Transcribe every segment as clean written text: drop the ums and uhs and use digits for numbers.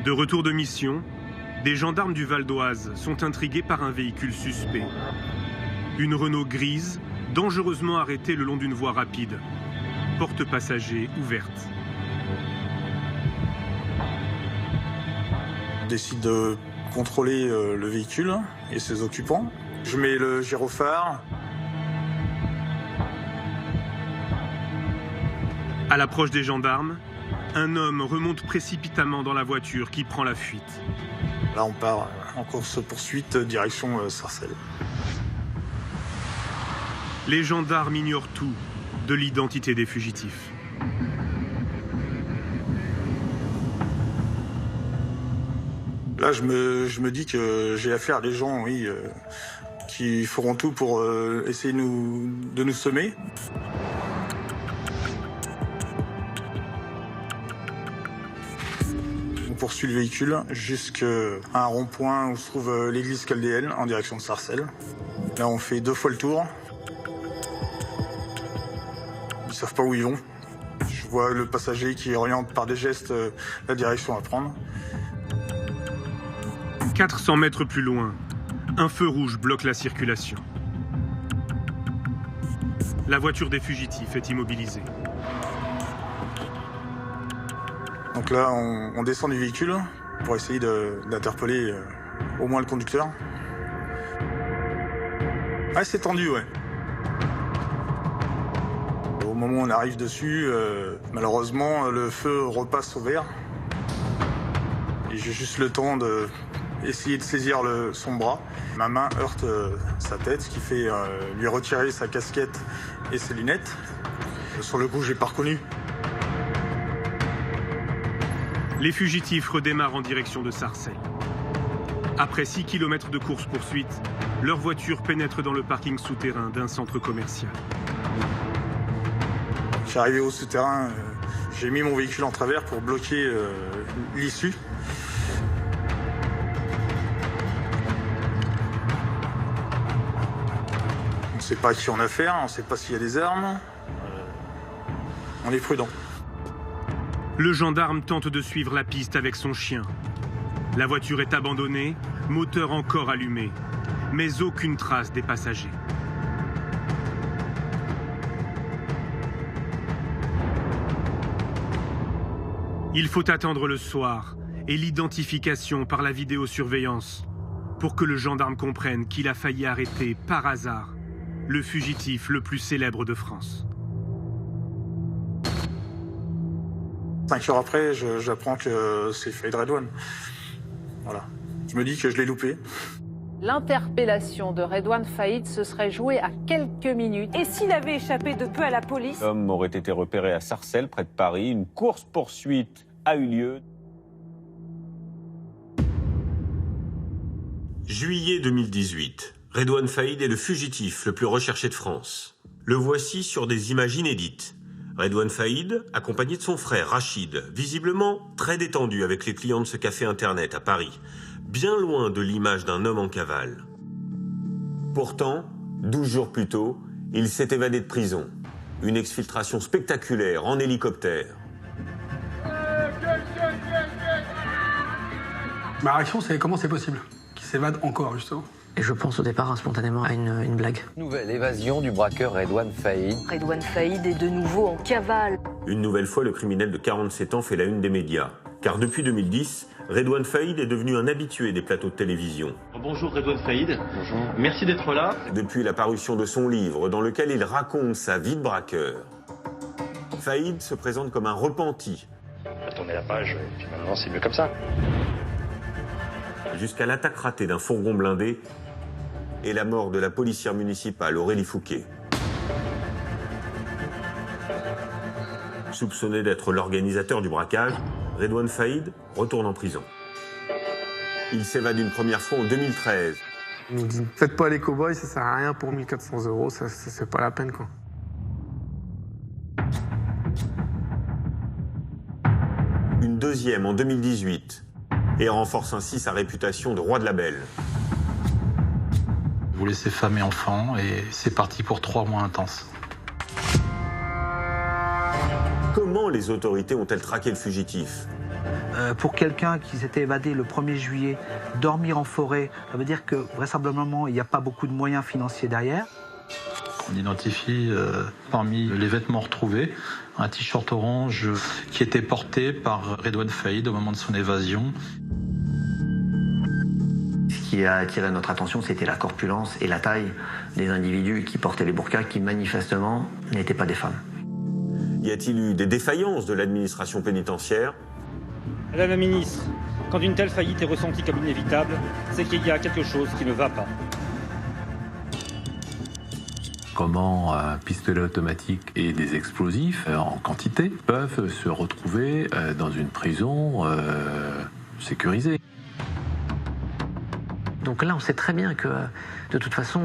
De retour de mission, des gendarmes du Val d'Oise sont intrigués par un véhicule suspect. Une Renault grise, dangereusement arrêtée le long d'une voie rapide. Porte passager ouverte. Je décide de contrôler le véhicule et ses occupants. Je mets le gyrophare. À l'approche des gendarmes, un homme remonte précipitamment dans la voiture qui prend la fuite. Là, on part en course-poursuite direction Sarcelles. Les gendarmes ignorent tout de l'identité des fugitifs. Là, je me dis que j'ai affaire à des gens, oui, qui feront tout pour essayer de nous semer. On poursuit le véhicule jusqu'à un rond-point où se trouve l'église chaldéenne en direction de Sarcelles. Là, on fait 2 fois le tour. Ils savent pas où ils vont. Je vois le passager qui oriente par des gestes la direction à prendre. 400 mètres plus loin, un feu rouge bloque la circulation. La voiture des fugitifs est immobilisée. Donc là, on descend du véhicule pour essayer d'interpeller au moins le conducteur. Ah, c'est tendu, ouais. Au moment où on arrive dessus, malheureusement, le feu repasse au vert. Et j'ai juste le temps d'essayer de saisir son bras. Ma main heurte sa tête, ce qui fait lui retirer sa casquette et ses lunettes. Sur le coup, j'ai pas reconnu. Les fugitifs redémarrent en direction de Sarcelles. Après 6 km de course-poursuite, leur voiture pénètre dans le parking souterrain d'un centre commercial. Je suis arrivé au souterrain, j'ai mis mon véhicule en travers pour bloquer l'issue. On ne sait pas à qui on a affaire, on ne sait pas s'il y a des armes. On est prudent. Le gendarme tente de suivre la piste avec son chien. La voiture est abandonnée, moteur encore allumé, mais aucune trace des passagers. Il faut attendre le soir et l'identification par la vidéosurveillance pour que le gendarme comprenne qu'il a failli arrêter par hasard le fugitif le plus célèbre de France. 5 heures après, j'apprends que c'est Faïd Redouane. Voilà. Je me dis que je l'ai loupé. L'interpellation de Redouane Faïd se serait jouée à quelques minutes. Et s'il avait échappé de peu à la police? L'homme aurait été repéré à Sarcelles, près de Paris. Une course-poursuite a eu lieu. Juillet 2018. Redouane Faïd est le fugitif le plus recherché de France. Le voici sur des images inédites. Redouane Faïd, accompagné de son frère Rachid, visiblement très détendu avec les clients de ce café internet à Paris, bien loin de l'image d'un homme en cavale. Pourtant, 12 jours plus tôt, il s'est évadé de prison. Une exfiltration spectaculaire en hélicoptère. Ma réaction, c'est comment c'est possible qu'il s'évade encore, justement. Et je pense au départ spontanément à une blague. Nouvelle évasion du braqueur Redouane Faïd. Redouane Faïd est de nouveau en cavale. Une nouvelle fois, le criminel de 47 ans fait la une des médias. Car depuis 2010, Redouane Faïd est devenu un habitué des plateaux de télévision. Bonjour Redouane Faïd. Bonjour. Merci d'être là. Depuis la parution de son livre, dans lequel il raconte sa vie de braqueur, Faïd se présente comme un repenti. On va tourner la page, et puis maintenant c'est mieux comme ça. jusqu'à l'attaque ratée d'un fourgon blindé et la mort de la policière municipale Aurélie Fouquet. Soupçonné d'être l'organisateur du braquage, Redouane Faïd retourne en prison. Il s'évade une première fois en 2013. Ils nous disent, faites pas les cow-boys, ça sert à rien pour 1400 €, ça c'est pas la peine quoi. Une deuxième en 2018 et renforce ainsi sa réputation de roi de la belle. Vous laissez femme et enfants et c'est parti pour 3 mois intenses. Comment les autorités ont-elles traqué le fugitif ? Pour quelqu'un qui s'était évadé le 1er juillet, dormir en forêt, ça veut dire que vraisemblablement il n'y a pas beaucoup de moyens financiers derrière. On identifie parmi les vêtements retrouvés un t-shirt orange qui était porté par Redouane Faïd au moment de son évasion. Ce qui a attiré notre attention, c'était la corpulence et la taille des individus qui portaient les burqas, qui manifestement n'étaient pas des femmes. Y a-t-il eu des défaillances de l'administration pénitentiaire ? Madame la ministre, quand une telle faillite est ressentie comme inévitable, c'est qu'il y a quelque chose qui ne va pas. Comment un pistolet automatique et des explosifs en quantité peuvent se retrouver dans une prison sécurisée. Donc là, on sait très bien que, de toute façon,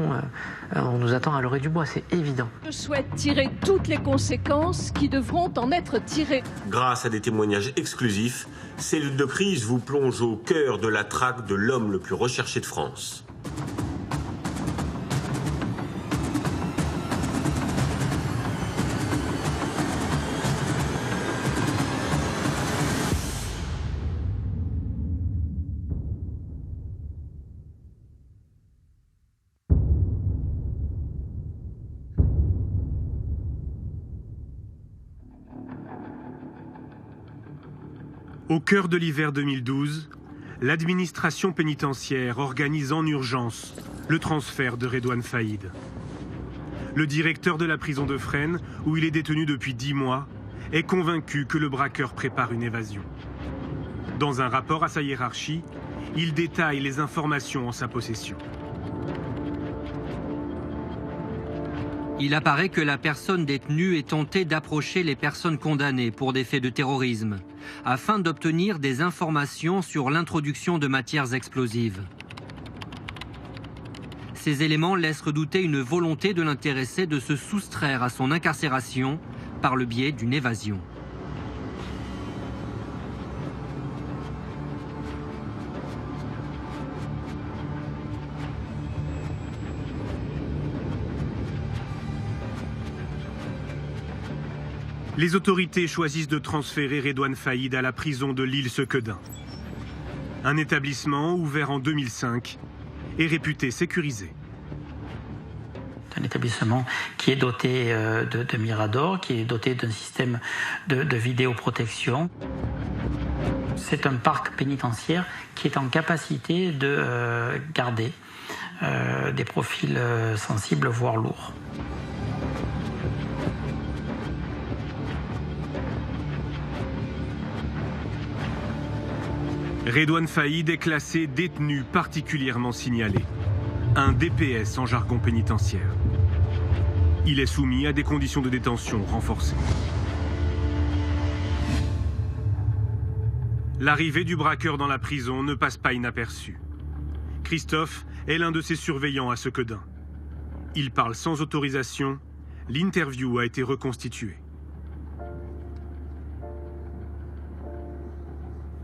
on nous attend à l'orée du bois, c'est évident. Je souhaite tirer toutes les conséquences qui devront en être tirées. Grâce à des témoignages exclusifs, Cellule de crise vous plonge au cœur de la traque de l'homme le plus recherché de France. Au cœur de l'hiver 2012, l'administration pénitentiaire organise en urgence le transfert de Redouane Faïd. Le directeur de la prison de Fresnes, où il est détenu depuis 10 mois, est convaincu que le braqueur prépare une évasion. Dans un rapport à sa hiérarchie, il détaille les informations en sa possession. Il apparaît que la personne détenue est tentée d'approcher les personnes condamnées pour des faits de terrorisme, afin d'obtenir des informations sur l'introduction de matières explosives. Ces éléments laissent redouter une volonté de l'intéressé de se soustraire à son incarcération par le biais d'une évasion. Les autorités choisissent de transférer Redouane Faïd à la prison de l'Île-Sequedin. Un établissement ouvert en 2005 et réputé sécurisé. C'est un établissement qui est doté de miradors, qui est doté d'un système de vidéoprotection. C'est un parc pénitentiaire qui est en capacité de garder des profils sensibles, voire lourds. Redouane Faïd est classé détenu particulièrement signalé, un DPS en jargon pénitentiaire. Il est soumis à des conditions de détention renforcées. L'arrivée du braqueur dans la prison ne passe pas inaperçue. Christophe est l'un de ses surveillants à Sequedin. Il parle sans autorisation, l'interview a été reconstituée.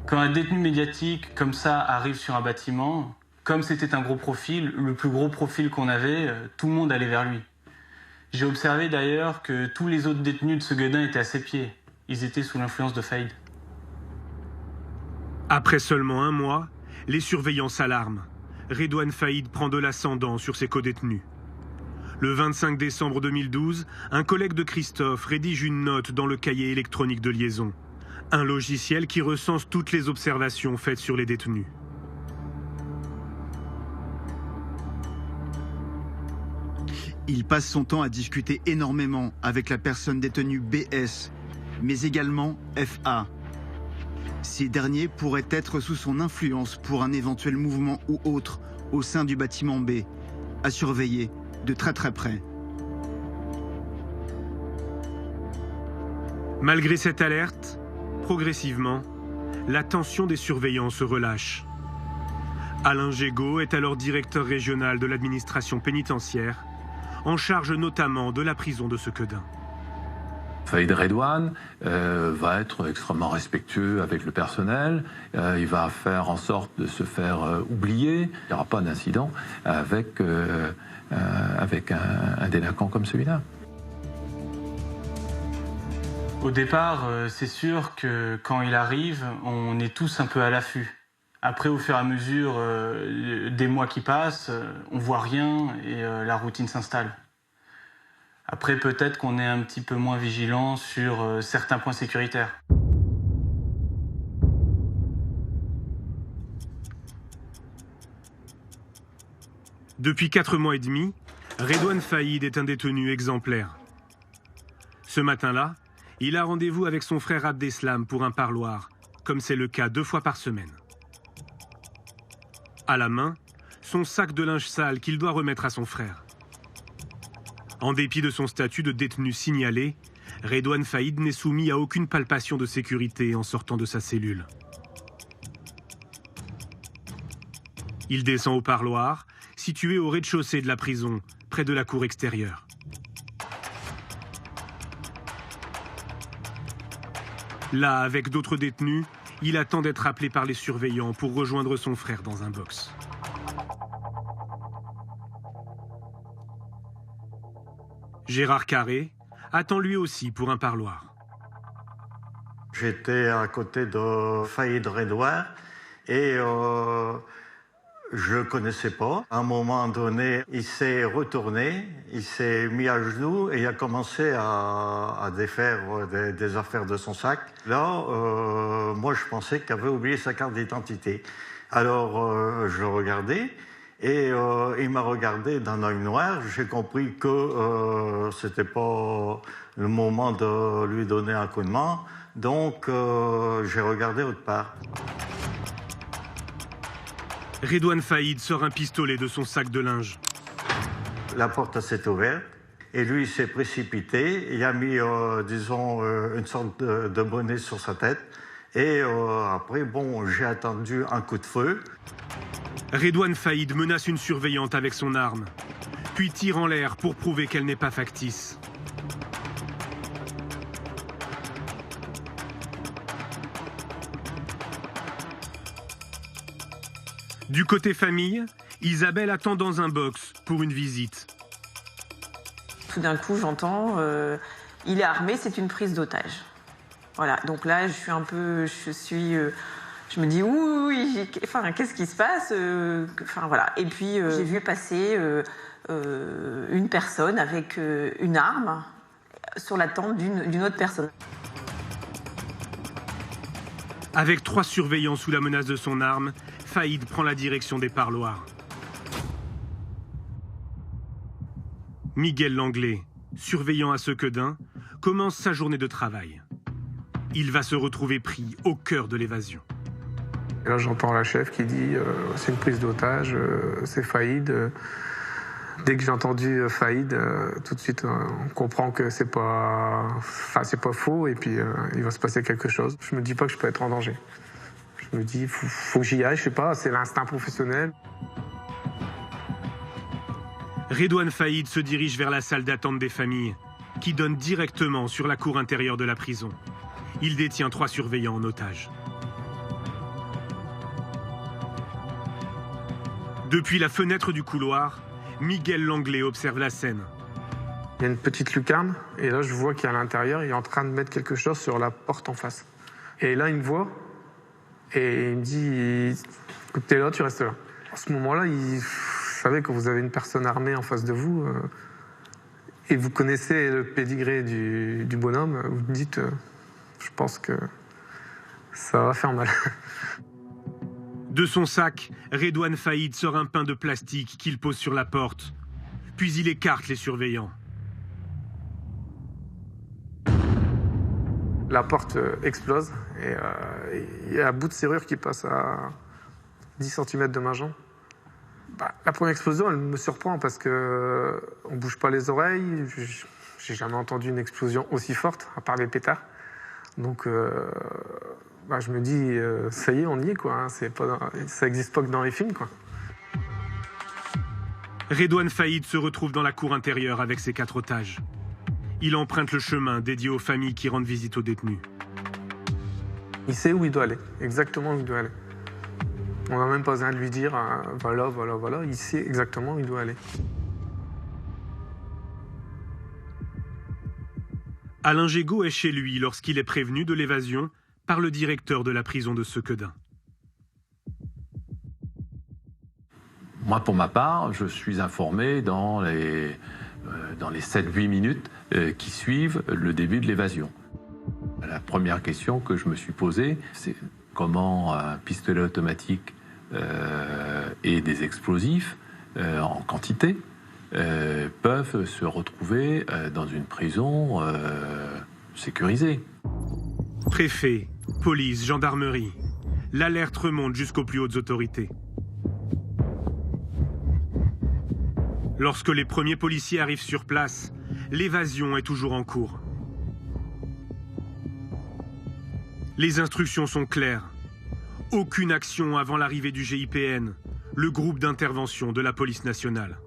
Quand un détenu médiatique comme ça arrive sur un bâtiment, comme c'était un gros profil, le plus gros profil qu'on avait, tout le monde allait vers lui. J'ai observé d'ailleurs que tous les autres détenus de Sequedin étaient à ses pieds. Ils étaient sous l'influence de Faïd. Après seulement 1 mois, les surveillants s'alarment. Redouane Faïd prend de l'ascendant sur ses codétenus. Le 25 décembre 2012, un collègue de Christophe rédige une note dans le cahier électronique de liaison. Un logiciel qui recense toutes les observations faites sur les détenus. Il passe son temps à discuter énormément avec la personne détenue BS, mais également FA. Ces derniers pourraient être sous son influence pour un éventuel mouvement ou autre au sein du bâtiment B, à surveiller de très près. Malgré cette alerte, progressivement, la tension des surveillants se relâche. Alain Gégaud est alors directeur régional de l'administration pénitentiaire, en charge notamment de la prison de Sequedin. Faïd Redouane va être extrêmement respectueux avec le personnel, il va faire en sorte de se faire oublier, il n'y aura pas d'incident avec un délinquant comme celui-là. Au départ, c'est sûr que quand il arrive, on est tous un peu à l'affût. Après, au fur et à mesure des mois qui passent, on voit rien et la routine s'installe. Après, peut-être qu'on est un petit peu moins vigilant sur certains points sécuritaires. Depuis 4 mois et demi, Redouane Faïd est un détenu exemplaire. Ce matin-là, il a rendez-vous avec son frère Abdeslam pour un parloir, comme c'est le cas 2 fois par semaine. À la main, son sac de linge sale qu'il doit remettre à son frère. En dépit de son statut de détenu signalé, Redouane Faïd n'est soumis à aucune palpation de sécurité en sortant de sa cellule. Il descend au parloir, situé au rez-de-chaussée de la prison, près de la cour extérieure. Là, avec d'autres détenus, il attend d'être appelé par les surveillants pour rejoindre son frère dans un box. Gérard Carré attend lui aussi pour un parloir. J'étais à côté de Faïd Redouane et je ne connaissais pas. À un moment donné, il s'est retourné, il s'est mis à genoux et il a commencé à défaire des affaires de son sac. Là, moi, je pensais qu'il avait oublié sa carte d'identité. Alors, je regardais et il m'a regardé d'un œil noir. J'ai compris que ce n'était pas le moment de lui donner un coup de main. Donc, j'ai regardé autre part. Redouane Faïd sort un pistolet de son sac de linge. La porte s'est ouverte et lui il s'est précipité. Il a mis, une sorte de bonnet sur sa tête. Et après, bon, j'ai attendu un coup de feu. Redouane Faïd menace une surveillante avec son arme, puis tire en l'air pour prouver qu'elle n'est pas factice. Du côté famille, Isabelle attend dans un box pour une visite. Tout d'un coup, j'entends il est armé, c'est une prise d'otage. Voilà, donc là, je me dis oui, enfin, qu'est-ce qui se passe enfin, voilà. Et puis, j'ai vu passer une personne avec une arme sur la tente d'une autre personne. Avec 3 surveillants sous la menace de son arme, Faïd prend la direction des parloirs. Miguel Langlais, surveillant à Sequedin, commence sa journée de travail. Il va se retrouver pris au cœur de l'évasion. Et là, j'entends la chef qui dit c'est une prise d'otage, c'est Faïd. Dès que j'ai entendu Faïd, tout de suite, on comprend que c'est pas faux et puis il va se passer quelque chose. Je me dis pas que je peux être en danger. Je me dis, faut que j'y aille, je sais pas, c'est l'instinct professionnel. Redouane Faïd se dirige vers la salle d'attente des familles, qui donne directement sur la cour intérieure de la prison. Il détient 3 surveillants en otage. Depuis la fenêtre du couloir, Miguel Langlais observe la scène. Il y a une petite lucarne, et là je vois qu'à l'intérieur, il est en train de mettre quelque chose sur la porte en face. Et là, il me voit, et il me dit, t'es là, tu restes là. À ce moment-là, vous savez que vous avez une personne armée en face de vous, et vous connaissez le pédigré du bonhomme, vous me dites, je pense que ça va faire mal. De son sac, Redouane Faïd sort un pain de plastique qu'il pose sur la porte. Puis il écarte les surveillants. La porte explose et il y a un bout de serrure qui passe à 10 cm de ma jambe. La première explosion, elle me surprend parce qu'on ne bouge pas les oreilles. J'ai jamais entendu une explosion aussi forte, à part les pétards. Donc, je me dis, ça y est, on y est, quoi. Ça n'existe pas que dans les films, quoi. Redouane Faïd se retrouve dans la cour intérieure avec ses 4 otages. Il emprunte le chemin dédié aux familles qui rendent visite aux détenus. Il sait où il doit aller, exactement où il doit aller. On n'a même pas besoin de lui dire voilà, voilà, voilà. Il sait exactement où il doit aller. Alain Gégaud est chez lui lorsqu'il est prévenu de l'évasion par le directeur de la prison de Sequedin. Moi, pour ma part, je suis informé dans les 7-8 minutes qui suivent le début de l'évasion. La première question que je me suis posée, c'est comment un pistolet automatique et des explosifs en quantité peuvent se retrouver dans une prison sécurisée. Préfet, police, gendarmerie, l'alerte remonte jusqu'aux plus hautes autorités. Lorsque les premiers policiers arrivent sur place, l'évasion est toujours en cours. Les instructions sont claires. Aucune action avant l'arrivée du GIPN, le groupe d'intervention de la police nationale.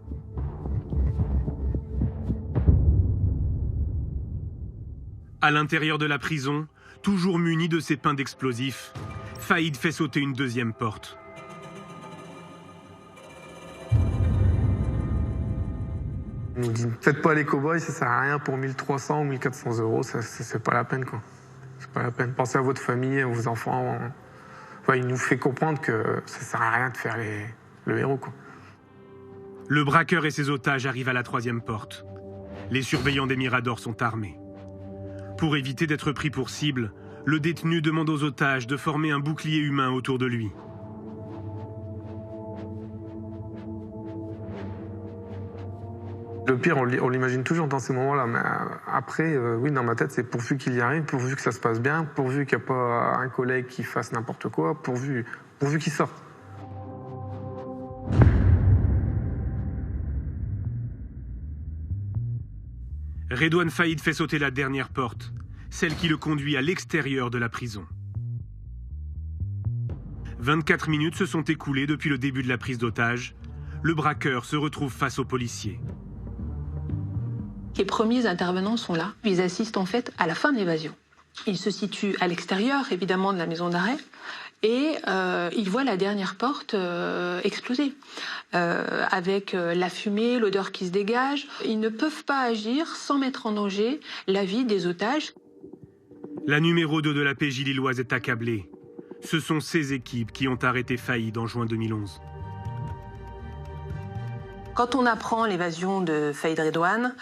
À l'intérieur de la prison, toujours muni de ses pains d'explosifs, Faïd fait sauter une deuxième porte. Il nous dit, faites pas les cow-boys, ça sert à rien pour 1300 ou 1400 euros, c'est pas la peine, quoi. C'est pas la peine. Pensez à votre famille, à vos enfants. Enfin, il nous fait comprendre que ça sert à rien de faire le héros, quoi. Le braqueur et ses otages arrivent à la 3e porte. Les surveillants des Miradors sont armés. Pour éviter d'être pris pour cible, le détenu demande aux otages de former un bouclier humain autour de lui. Le pire, on l'imagine toujours dans ces moments-là, mais après, oui, dans ma tête, c'est pourvu qu'il y arrive, pourvu que ça se passe bien, pourvu qu'il n'y a pas un collègue qui fasse n'importe quoi, pourvu qu'il sorte. Redouane Faïd fait sauter la dernière porte, celle qui le conduit à l'extérieur de la prison. 24 minutes se sont écoulées depuis le début de la prise d'otage. Le braqueur se retrouve face aux policiers. Les premiers intervenants sont là. Ils assistent en fait à la fin de l'évasion. Ils se situent à l'extérieur, évidemment, de la maison d'arrêt, et ils voient la dernière porte exploser. Avec la fumée, l'odeur qui se dégage, ils ne peuvent pas agir sans mettre en danger la vie des otages. La numéro 2 de la PJ lilloise est accablée. Ce sont ces équipes qui ont arrêté Faïd en juin 2011. Quand on apprend l'évasion de Faïd Redouane,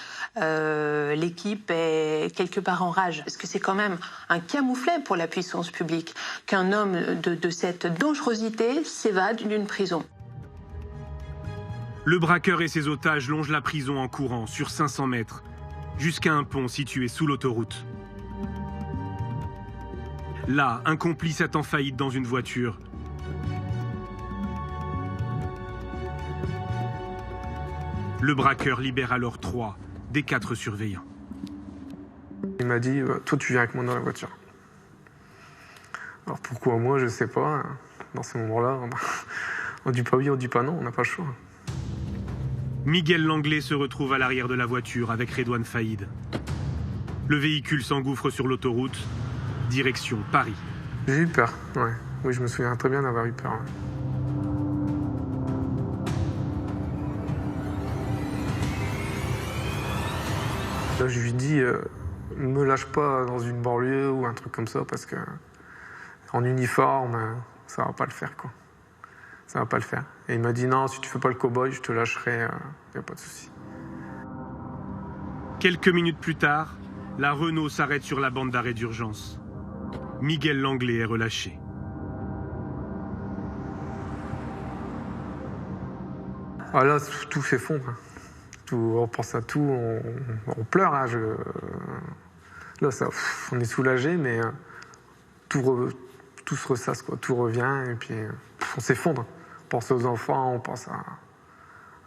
l'équipe est quelque part en rage. Parce que c'est quand même un camouflet pour la puissance publique qu'un homme de cette dangerosité s'évade d'une prison. Le braqueur et ses otages longent la prison en courant sur 500 mètres, jusqu'à un pont situé sous l'autoroute. Là, un complice attend Faïd dans une voiture. Le braqueur libère alors 3 des 4 surveillants. Il m'a dit, toi tu viens avec moi dans la voiture. Alors pourquoi moi, je sais pas. Dans ces moments-là, on dit pas oui, on dit pas non, on n'a pas le choix. Miguel Langlais se retrouve à l'arrière de la voiture avec Redouane Faïd. Le véhicule s'engouffre sur l'autoroute, direction Paris. J'ai eu peur, ouais. Oui, je me souviens très bien d'avoir eu peur. Ouais. Là, je lui dis, me lâche pas dans une banlieue ou un truc comme ça, parce que en uniforme, ça va pas le faire, quoi. Ça va pas le faire. Et il m'a dit, non, si tu fais pas le cow-boy, je te lâcherai, y a pas de souci. Quelques minutes plus tard, la Renault s'arrête sur la bande d'arrêt d'urgence. Miguel Langlais est relâché. Ah là, tout s'effondre. On pense à tout, on pleure. Hein, Là, on est soulagé, mais tout se ressasse, quoi. Tout revient, et puis on s'effondre. On pense aux enfants, on pense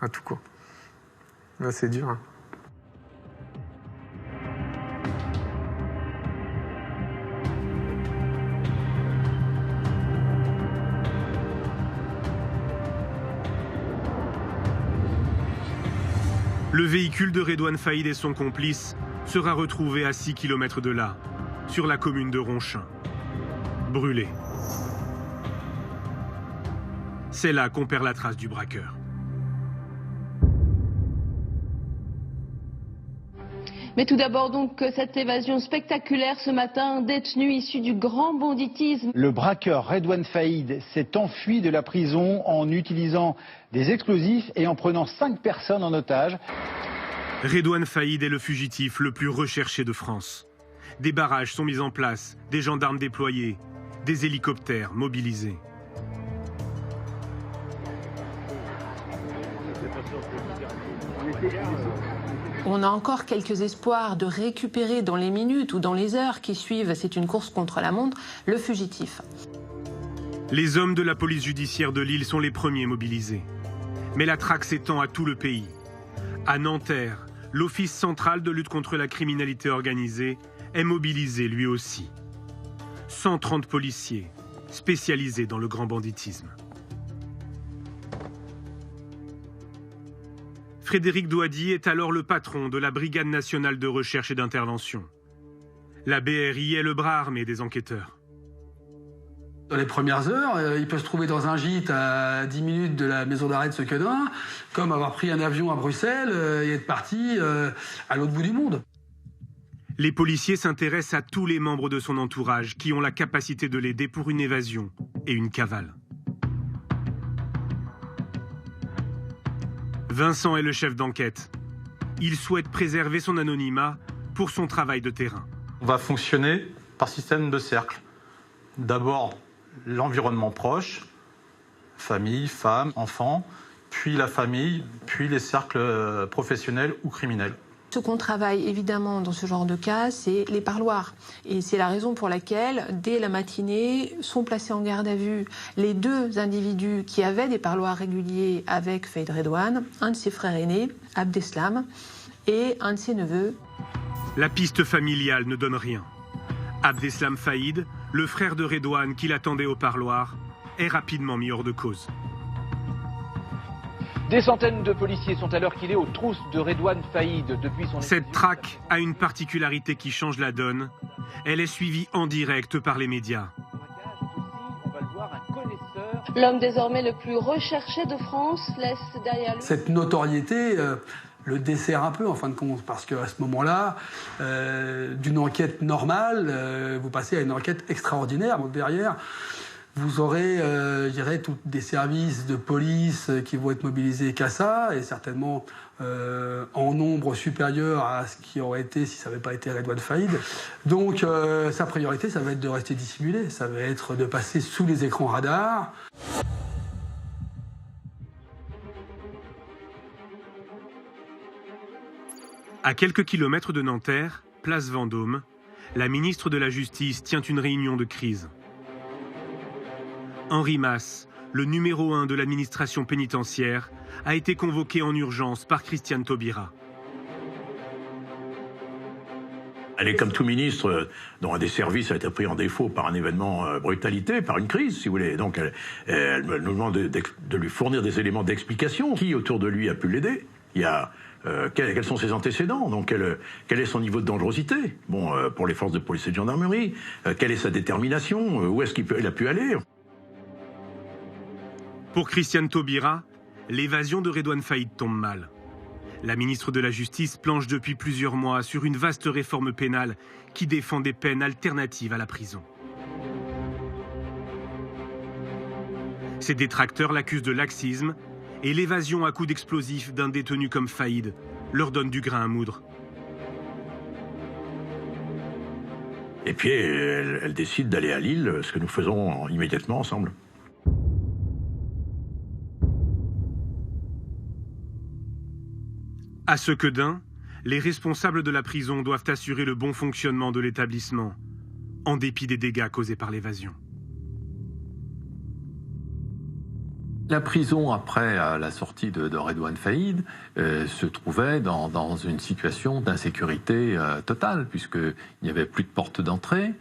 à tout, quoi. Là, c'est dur, hein. Le véhicule de Redouane Faïd et son complice sera retrouvé à 6 km de là, sur la commune de Ronchin. Brûlé. C'est là qu'on perd la trace du braqueur. Mais tout d'abord donc cette évasion spectaculaire ce matin, détenu issu du grand banditisme. Le braqueur Redouane Faïd s'est enfui de la prison en utilisant des explosifs et en prenant 5 personnes en otage. Redouane Faïd est le fugitif le plus recherché de France. Des barrages sont mis en place, des gendarmes déployés, des hélicoptères mobilisés. On a encore quelques espoirs de récupérer dans les minutes ou dans les heures qui suivent, c'est une course contre la montre, le fugitif. Les hommes de la police judiciaire de Lille sont les premiers mobilisés. Mais la traque s'étend à tout le pays. À Nanterre, l'Office central de lutte contre la criminalité organisée est mobilisé lui aussi. 130 policiers spécialisés dans le grand banditisme. Frédéric Douady est alors le patron de la Brigade nationale de recherche et d'intervention. La BRI est le bras armé des enquêteurs. Dans les premières heures, il peut se trouver dans un gîte à 10 minutes de la maison d'arrêt de Sequedin, comme avoir pris un avion à Bruxelles et être parti à l'autre bout du monde. Les policiers s'intéressent à tous les membres de son entourage qui ont la capacité de l'aider pour une évasion et une cavale. Vincent est le chef d'enquête. Il souhaite préserver son anonymat pour son travail de terrain. On va fonctionner par système de cercle. D'abord, l'environnement proche, famille, femme, enfant, puis la famille, puis les cercles professionnels ou criminels. Ce qu'on travaille évidemment dans ce genre de cas, c'est les parloirs. Et c'est la raison pour laquelle, dès la matinée, sont placés en garde à vue les 2 individus qui avaient des parloirs réguliers avec Faïd Redouane, un de ses frères aînés, Abdeslam, et un de ses neveux. La piste familiale ne donne rien. Abdeslam Faïd, le frère de Redouane qui l'attendait au parloir, est rapidement mis hors de cause. Des centaines de policiers sont à l'heure qu'il est aux trousses de Redouane Faïd depuis son... Cette traque a une particularité qui change la donne. Elle est suivie en direct par les médias. L'homme désormais le plus recherché de France laisse derrière lui... Cette notoriété le dessert un peu en fin de compte, parce qu'à ce moment-là, d'une enquête normale, vous passez à une enquête extraordinaire. Donc derrière, vous aurez, je dirais, tous des services de police qui vont être mobilisés qu'à ça, et certainement en nombre supérieur à ce qui aurait été si ça n'avait pas été Redouane Faïd. Donc sa priorité, ça va être de rester dissimulé, ça va être de passer sous les écrans radars. À quelques kilomètres de Nanterre, place Vendôme, la ministre de la Justice tient une réunion de crise. Henri Masse, le numéro 1 de l'administration pénitentiaire, a été convoqué en urgence par Christiane Taubira. Elle est comme tout ministre dont un des services a été pris en défaut par un événement brutalité, par une crise, si vous voulez. Donc elle nous demande de lui fournir des éléments d'explication. Qui autour de lui a pu l'aider? Il y a quels sont ses antécédents? Donc quel est son niveau de dangerosité? Bon, pour les forces de police et de gendarmerie, quelle est sa détermination? Où est-ce qu'il a pu aller? Pour Christiane Taubira, l'évasion de Redouane Faïd tombe mal. La ministre de la Justice planche depuis plusieurs mois sur une vaste réforme pénale qui défend des peines alternatives à la prison. Ses détracteurs l'accusent de laxisme et l'évasion à coups d'explosifs d'un détenu comme Faïd leur donne du grain à moudre. Et puis elle décide d'aller à Lille, ce que nous faisons immédiatement ensemble. À Sequedin, les responsables de la prison doivent assurer le bon fonctionnement de l'établissement, en dépit des dégâts causés par l'évasion. La prison, après la sortie de Redouane Faïd, se trouvait dans une situation d'insécurité totale, puisqu'il n'y avait plus de porte d'entrée.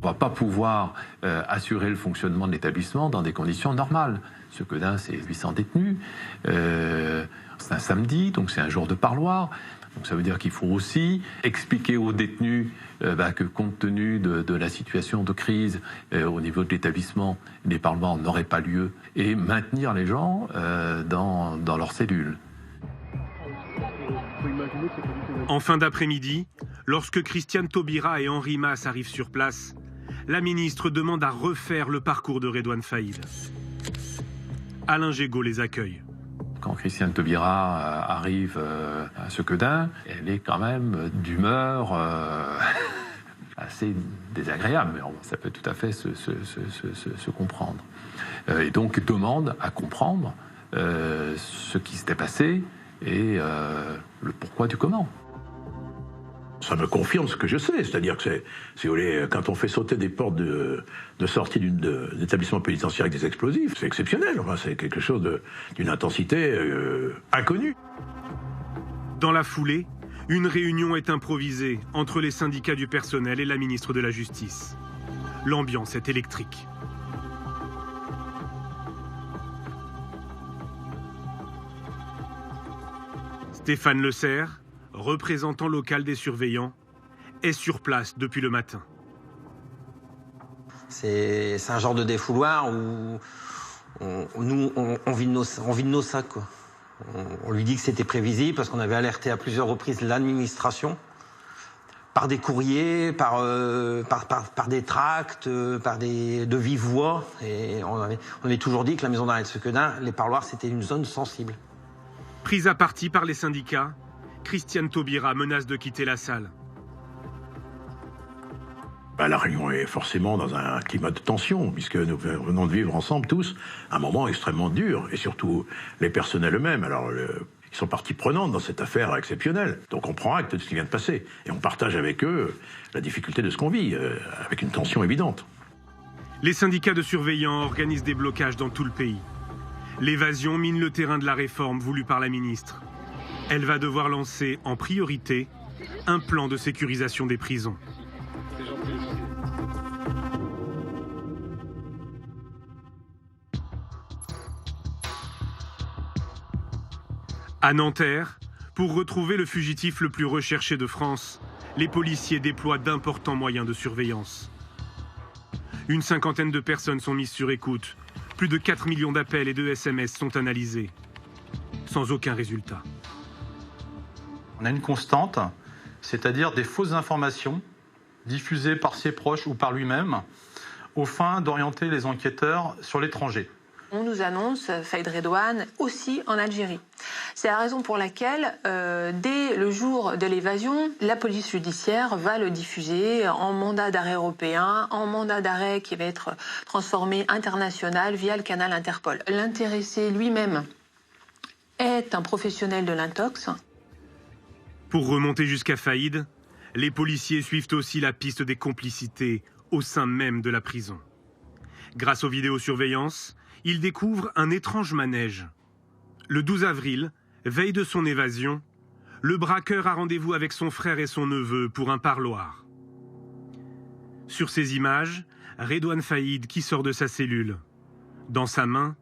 On ne va pas pouvoir assurer le fonctionnement de l'établissement dans des conditions normales. Sequedin, c'est 800 détenus. C'est un samedi, donc c'est un jour de parloir. Donc ça veut dire qu'il faut aussi expliquer aux détenus que compte tenu de la situation de crise au niveau de l'établissement, les parlements n'auraient pas lieu, et maintenir les gens dans leurs cellules. En fin d'après-midi, lorsque Christiane Taubira et Henri Mas arrivent sur place, la ministre demande à refaire le parcours de Redouane Faïd. Alain Gégaud les accueille. Quand Christiane Taubira arrive à Sequedin, elle est quand même d'humeur assez désagréable, mais ça peut tout à fait se comprendre. Et donc demande à comprendre ce qui s'était passé et le pourquoi du comment. Ça me confirme ce que je sais, c'est-à-dire que si vous voulez, quand on fait sauter des portes de sortie d'établissement pénitentiaire avec des explosifs, c'est exceptionnel. Enfin, c'est quelque chose d'une intensité inconnue. Dans la foulée, une réunion est improvisée entre les syndicats du personnel et la ministre de la Justice. L'ambiance est électrique. Stéphane Le Serre, représentant local des surveillants, est sur place depuis le matin. C'est un genre de défouloir où on vide nos sacs, quoi. On lui dit que c'était prévisible parce qu'on avait alerté à plusieurs reprises l'administration par des courriers, par des tracts, de vive voix. Et on avait toujours dit que la maison d'arrêt de Sequedin, les parloirs, c'était une zone sensible. Prise à partie par les syndicats, Christiane Taubira menace de quitter la salle. La Réunion est forcément dans un climat de tension, puisque nous venons de vivre ensemble tous un moment extrêmement dur, et surtout les personnels eux-mêmes. Alors, ils sont partie prenante dans cette affaire exceptionnelle. Donc on prend acte de ce qui vient de passer, et on partage avec eux la difficulté de ce qu'on vit, avec une tension évidente. Les syndicats de surveillants organisent des blocages dans tout le pays. L'évasion mine le terrain de la réforme voulue par la ministre. Elle va devoir lancer en priorité un plan de sécurisation des prisons. À Nanterre, pour retrouver le fugitif le plus recherché de France, les policiers déploient d'importants moyens de surveillance. Une cinquantaine de personnes sont mises sur écoute. Plus de 4 millions d'appels et de SMS sont analysés, sans aucun résultat. On a une constante, c'est-à-dire des fausses informations diffusées par ses proches ou par lui-même, aux fins d'orienter les enquêteurs sur l'étranger. On nous annonce Faïd Redouane aussi en Algérie. C'est la raison pour laquelle, dès le jour de l'évasion, la police judiciaire va le diffuser en mandat d'arrêt européen, en mandat d'arrêt qui va être transformé international via le canal Interpol. L'intéressé lui-même est un professionnel de l'intox. Pour remonter jusqu'à Faïd, les policiers suivent aussi la piste des complicités au sein même de la prison. Grâce aux vidéosurveillances, ils découvrent un étrange manège. Le 12 avril, veille de son évasion, le braqueur a rendez-vous avec son frère et son neveu pour un parloir. Sur ces images, Redouane Faïd qui sort de sa cellule. Dans sa main,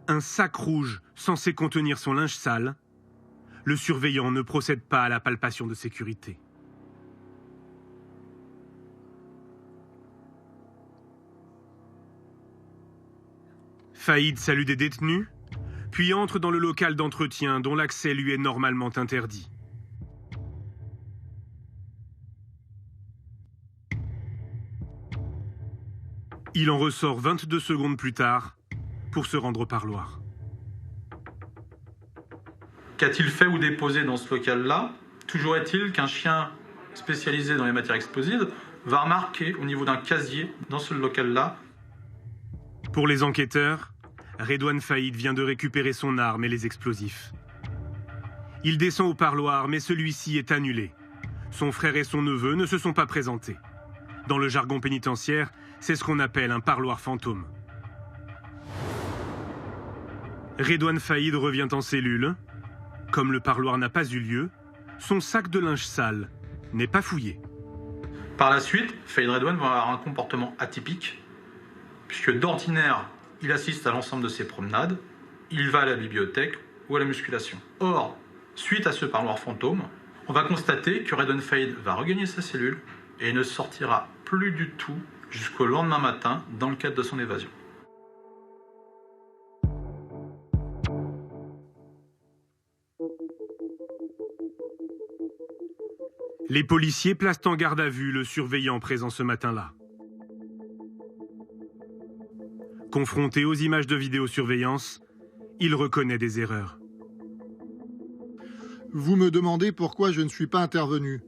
un sac rouge censé contenir son linge sale. Le surveillant ne procède pas à la palpation de sécurité. Faïd salue des détenus, puis entre dans le local d'entretien dont l'accès lui est normalement interdit. Il en ressort 22 secondes plus tard pour se rendre au parloir. Qu'a-t-il fait ou déposé dans ce local-là? Toujours est-il qu'un chien spécialisé dans les matières explosives va remarquer au niveau d'un casier dans ce local-là. Pour les enquêteurs, Redouane Faïd vient de récupérer son arme et les explosifs. Il descend au parloir, mais celui-ci est annulé. Son frère et son neveu ne se sont pas présentés. Dans le jargon pénitentiaire, c'est ce qu'on appelle un parloir fantôme. Redouane Faïd revient en cellule. Comme le parloir n'a pas eu lieu, son sac de linge sale n'est pas fouillé. Par la suite, Faïd Redouane va avoir un comportement atypique, puisque d'ordinaire, il assiste à l'ensemble de ses promenades, il va à la bibliothèque ou à la musculation. Or, suite à ce parloir fantôme, on va constater que Redouane Faïd va regagner sa cellule et ne sortira plus du tout jusqu'au lendemain matin dans le cadre de son évasion. Les policiers placent en garde à vue le surveillant présent ce matin-là. Confronté aux images de vidéosurveillance, il reconnaît des erreurs. Vous me demandez pourquoi je ne suis pas intervenu.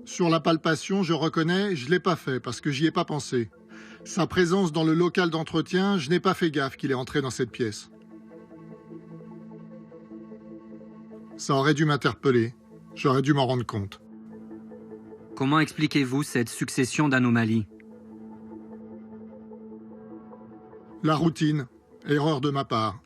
Sur la palpation, je reconnais, je ne l'ai pas fait parce que j'y ai pas pensé. Sa présence dans le local d'entretien, je n'ai pas fait gaffe qu'il est entré dans cette pièce. Ça aurait dû m'interpeller. J'aurais dû m'en rendre compte. Comment expliquez-vous cette succession d'anomalies? La routine. Erreur de ma part.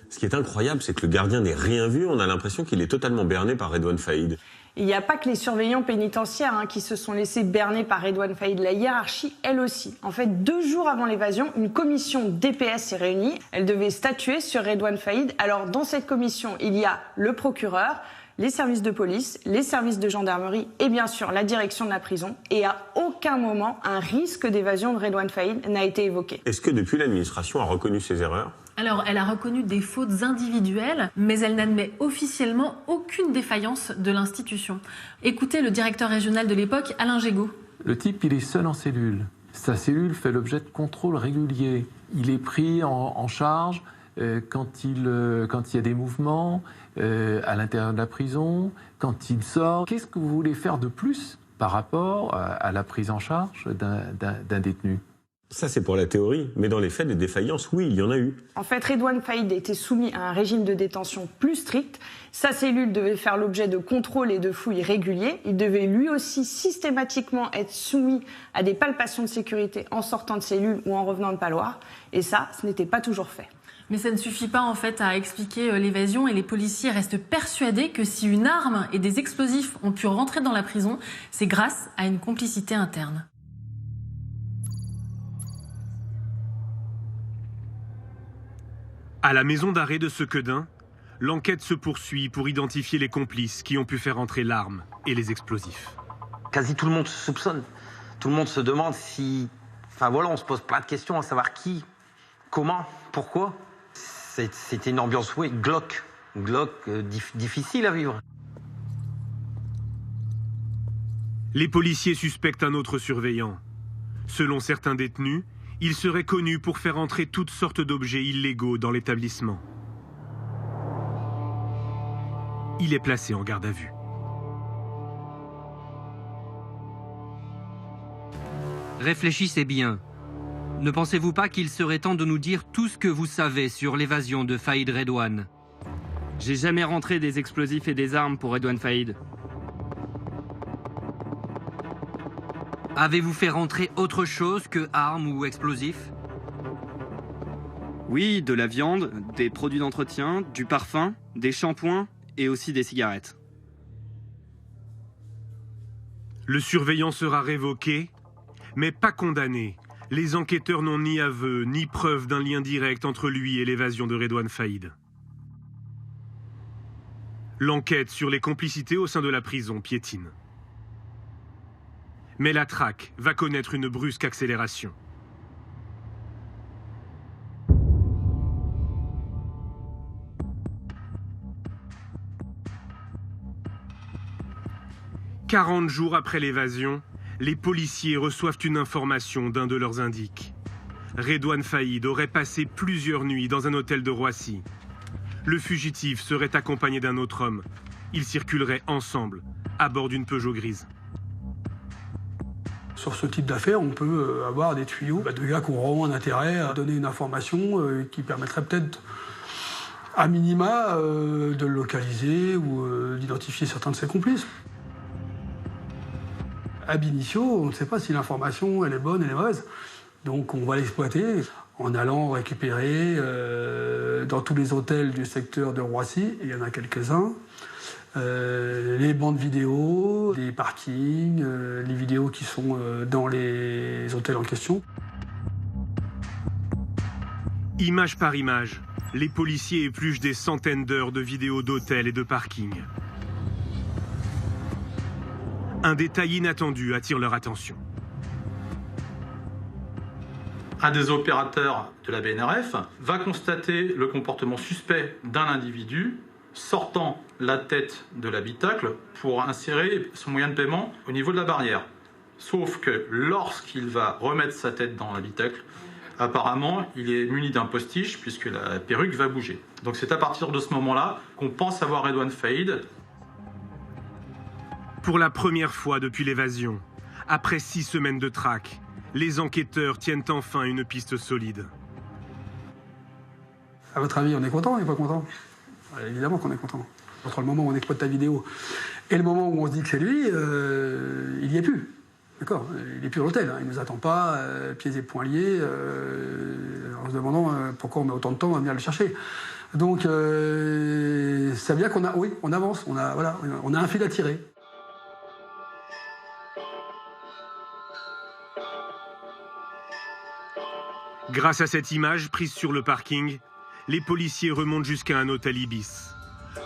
Ce qui est incroyable, c'est que le gardien n'ait rien vu. On a l'impression qu'il est totalement berné par Redouane Faïd. Il n'y a pas que les surveillants pénitentiaires qui se sont laissés berner par Redouane Faïd. La hiérarchie, elle aussi. En fait, 2 jours avant l'évasion, une commission DPS s'est réunie. Elle devait statuer sur Redouane Faïd. Alors, dans cette commission, il y a le procureur, les services de police, les services de gendarmerie et bien sûr la direction de la prison. Et à aucun moment, un risque d'évasion de Redouane Faïd n'a été évoqué. Est-ce que depuis l'administration a reconnu ses erreurs ? Alors, elle a reconnu des fautes individuelles, mais elle n'admet officiellement aucune défaillance de l'institution. Écoutez le directeur régional de l'époque, Alain Gégaud. Le type, il est seul en cellule. Sa cellule fait l'objet de contrôles réguliers. Il est pris en charge quand il y a des mouvements à l'intérieur de la prison, quand il sort. Qu'est-ce que vous voulez faire de plus par rapport à la prise en charge d'un détenu ? Ça, c'est pour la théorie, mais dans les faits, des défaillances, oui, il y en a eu. En fait, Redouane Faïd était soumis à un régime de détention plus strict. Sa cellule devait faire l'objet de contrôles et de fouilles réguliers. Il devait lui aussi systématiquement être soumis à des palpations de sécurité en sortant de cellule ou en revenant de parloir. Et ça, ce n'était pas toujours fait. Mais ça ne suffit pas en fait à expliquer l'évasion et les policiers restent persuadés que si une arme et des explosifs ont pu rentrer dans la prison, c'est grâce à une complicité interne. À la maison d'arrêt de Sequedin, l'enquête se poursuit pour identifier les complices qui ont pu faire entrer l'arme et les explosifs. Quasi tout le monde se soupçonne. Tout le monde se demande si... Enfin voilà, on se pose plein de questions à savoir qui, comment, pourquoi. C'était une ambiance, oui, glauque, difficile à vivre. Les policiers suspectent un autre surveillant. Selon certains détenus, il serait connu pour faire entrer toutes sortes d'objets illégaux dans l'établissement. Il est placé en garde à vue. Réfléchissez bien. Ne pensez-vous pas qu'il serait temps de nous dire tout ce que vous savez sur l'évasion de Faïd Redouane? J'ai jamais rentré des explosifs et des armes pour Redouane Faïd. Avez-vous fait rentrer autre chose que armes ou explosifs? Oui, de la viande, des produits d'entretien, du parfum, des shampoings et aussi des cigarettes. Le surveillant sera révoqué, mais pas condamné. Les enquêteurs n'ont ni aveu, ni preuve d'un lien direct entre lui et l'évasion de Redouane Faïd. L'enquête sur les complicités au sein de la prison piétine. Mais la traque va connaître une brusque accélération. « 40 jours après l'évasion, les policiers reçoivent une information d'un de leurs indiques. Redouane Faïd aurait passé plusieurs nuits dans un hôtel de Roissy. Le fugitif serait accompagné d'un autre homme. Ils circuleraient ensemble, à bord d'une Peugeot grise. Sur ce type d'affaires, on peut avoir des tuyaux de gars qui ont vraiment un intérêt à donner une information qui permettrait peut-être à minima, de le localiser ou d'identifier certains de ses complices. Ab initio, on ne sait pas si l'information elle est bonne, elle est mauvaise. Donc on va l'exploiter en allant récupérer dans tous les hôtels du secteur de Roissy, et il y en a quelques-uns, les bandes vidéo, les parkings, les vidéos qui sont dans les hôtels en question. Image par image, les policiers épluchent des centaines d'heures de vidéos d'hôtels et de parkings. Un détail inattendu attire leur attention. Un des opérateurs de la BNRF va constater le comportement suspect d'un individu sortant la tête de l'habitacle pour insérer son moyen de paiement au niveau de la barrière. Sauf que lorsqu'il va remettre sa tête dans l'habitacle, apparemment, il est muni d'un postiche puisque la perruque va bouger. Donc c'est à partir de ce moment-là qu'on pense avoir Redouane Faïd. Pour la première fois depuis l'évasion, après 6 semaines de traque, les enquêteurs tiennent enfin une piste solide. À votre avis, on est content ou on n'est pas content? Évidemment qu'on est content. Entre le moment où on exploite la vidéo et le moment où on se dit que c'est lui, il n'y est plus. D'accord, il n'est plus à l'hôtel, il ne nous attend pas, pieds et poings liés, en se demandant pourquoi on met autant de temps à venir le chercher. Donc, ça veut dire qu'on a, oui, on avance, on a un fil à tirer. Grâce à cette image prise sur le parking, les policiers remontent jusqu'à un hôtel Ibis.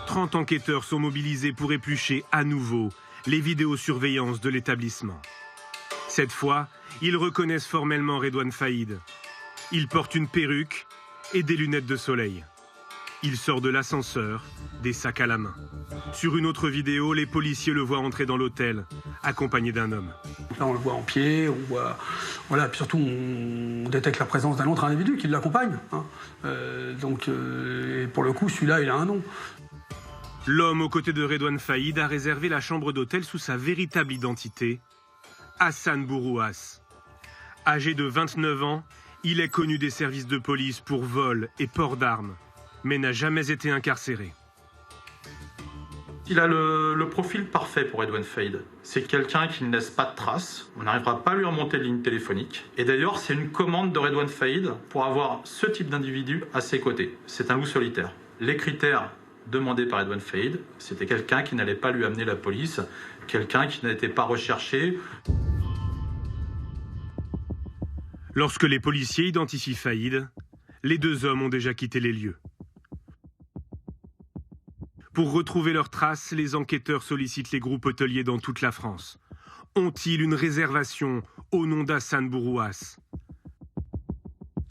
30 enquêteurs sont mobilisés pour éplucher à nouveau les vidéosurveillances de l'établissement. Cette fois, ils reconnaissent formellement Redouane Faïd. Il porte une perruque et des lunettes de soleil. Il sort de l'ascenseur, des sacs à la main. Sur une autre vidéo, les policiers le voient entrer dans l'hôtel, accompagné d'un homme. Là, on le voit en pied, on voit... Voilà, puis surtout, on détecte la présence d'un autre individu qui l'accompagne. Donc, pour le coup, celui-là, il a un nom. L'homme aux côtés de Redouane Faïd a réservé la chambre d'hôtel sous sa véritable identité, Hassan Bourouas. Âgé de 29 ans, il est connu des services de police pour vol et port d'armes, mais n'a jamais été incarcéré. Il a le profil parfait pour Redouane Faïd. C'est quelqu'un qui ne laisse pas de traces. On n'arrivera pas à lui remonter de ligne téléphonique. Et d'ailleurs, c'est une commande de Redouane Faïd pour avoir ce type d'individu à ses côtés. C'est un loup solitaire. Les critères demandés par Redouane Faïd, c'était quelqu'un qui n'allait pas lui amener la police, quelqu'un qui n'était pas recherché. Lorsque les policiers identifient Faïd, les 2 hommes ont déjà quitté les lieux. Pour retrouver leurs traces, les enquêteurs sollicitent les groupes hôteliers dans toute la France. Ont-ils une réservation au nom d'Hassan Bourouas?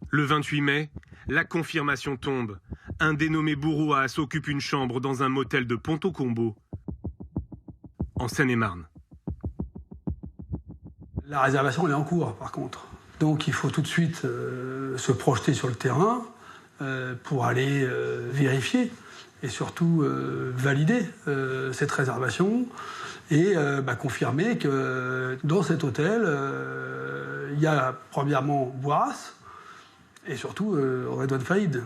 Le 28 mai, la confirmation tombe. Un dénommé Bourouas occupe une chambre dans un motel de Ponto-Combo, en Seine-et-Marne. La réservation, elle est en cours, par contre. Donc il faut tout de suite se projeter sur le terrain pour aller vérifier et surtout valider cette réservation et confirmer que dans cet hôtel, il y a premièrement Bourouas et surtout Redouane Faïd.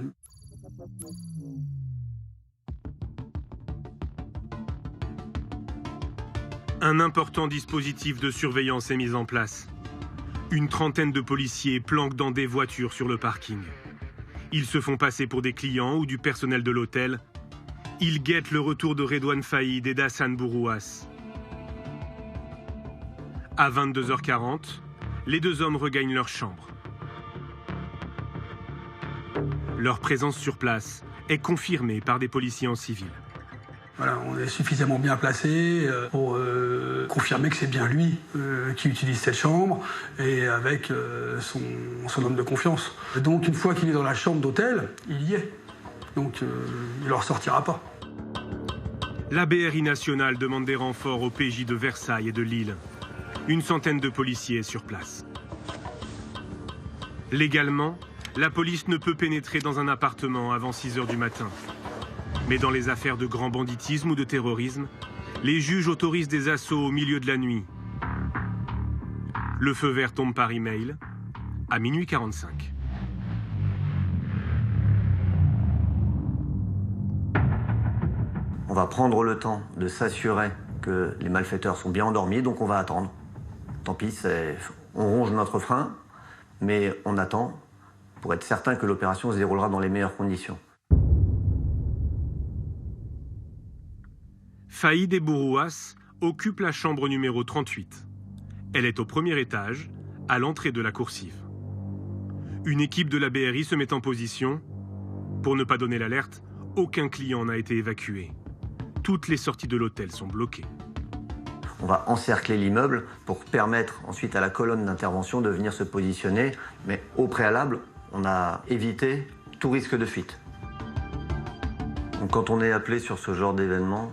Un important dispositif de surveillance est mis en place. Une trentaine de policiers planquent dans des voitures sur le parking. Ils se font passer pour des clients ou du personnel de l'hôtel. Ils guettent le retour de Redouane Faïd et d'Hassan Bourouas. À 22h40, les 2 hommes regagnent leur chambre. Leur présence sur place est confirmée par des policiers en civil. Voilà, on est suffisamment bien placé pour confirmer que c'est bien lui qui utilise cette chambre et avec son homme de confiance. Donc une fois qu'il est dans la chambre d'hôtel, il y est. Donc il ne ressortira pas. La BRI nationale demande des renforts au PJ de Versailles et de Lille. Une centaine de policiers sur place. Légalement, la police ne peut pénétrer dans un appartement avant 6h du matin. Mais dans les affaires de grand banditisme ou de terrorisme, les juges autorisent des assauts au milieu de la nuit. Le feu vert tombe par email à 00h45. va prendre le temps de s'assurer que les malfaiteurs sont bien endormis, donc on va attendre. Tant pis, on ronge notre frein, mais on attend pour être certain que l'opération se déroulera dans les meilleures conditions. Faïd et Bourouas occupent la chambre numéro 38. Elle est au premier étage, à l'entrée de la coursive. Une équipe de la BRI se met en position. Pour ne pas donner l'alerte, aucun client n'a été évacué. Toutes les sorties de l'hôtel sont bloquées. On va encercler l'immeuble pour permettre ensuite à la colonne d'intervention de venir se positionner, mais au préalable, on a évité tout risque de fuite. Donc, quand on est appelé sur ce genre d'événement,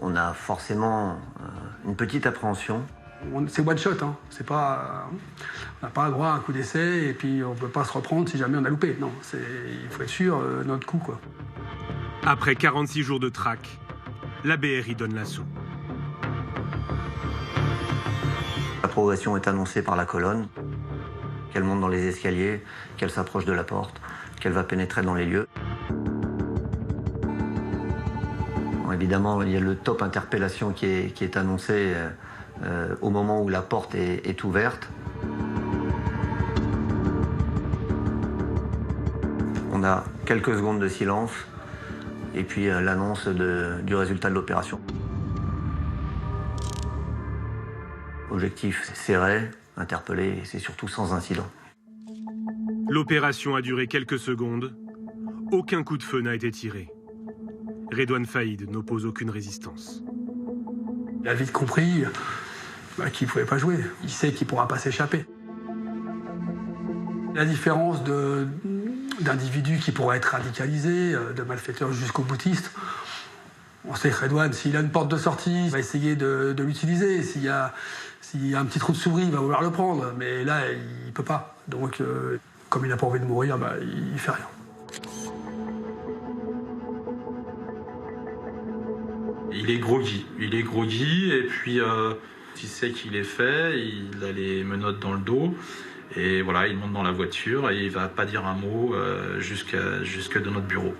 on a forcément une petite appréhension. C'est one shot, hein. C'est pas, on n'a pas le droit à un coup d'essai et puis on ne peut pas se reprendre si jamais on a loupé. Non, il faut être sûr notre coup, quoi. Après 46 jours de traque, la BRI donne l'assaut. La progression est annoncée par la colonne, qu'elle monte dans les escaliers, qu'elle s'approche de la porte, qu'elle va pénétrer dans les lieux. Bon, évidemment, il y a le top interpellation qui est annoncé au moment où la porte est ouverte. On a quelques secondes de silence et puis l'annonce du résultat de l'opération. Objectif serré, interpellé, et c'est surtout sans incident. L'opération a duré quelques secondes. Aucun coup de feu n'a été tiré. Redouane Faïd n'oppose aucune résistance. Il a vite compris qu'il ne pouvait pas jouer. Il sait qu'il ne pourra pas s'échapper. La différence d'individus qui pourraient être radicalisés, de malfaiteurs jusqu'au boutiste, on sait que Redouane, s'il a une porte de sortie, il va essayer de l'utiliser. S'il y a un petit trou de souris, il va vouloir le prendre. Mais là, il ne peut pas. Donc, comme il n'a pas envie de mourir, il ne fait rien. Il est groggy et puis il sait qu'il est fait, il a les menottes dans le dos et voilà, il monte dans la voiture et il va pas dire un mot jusque de notre bureau.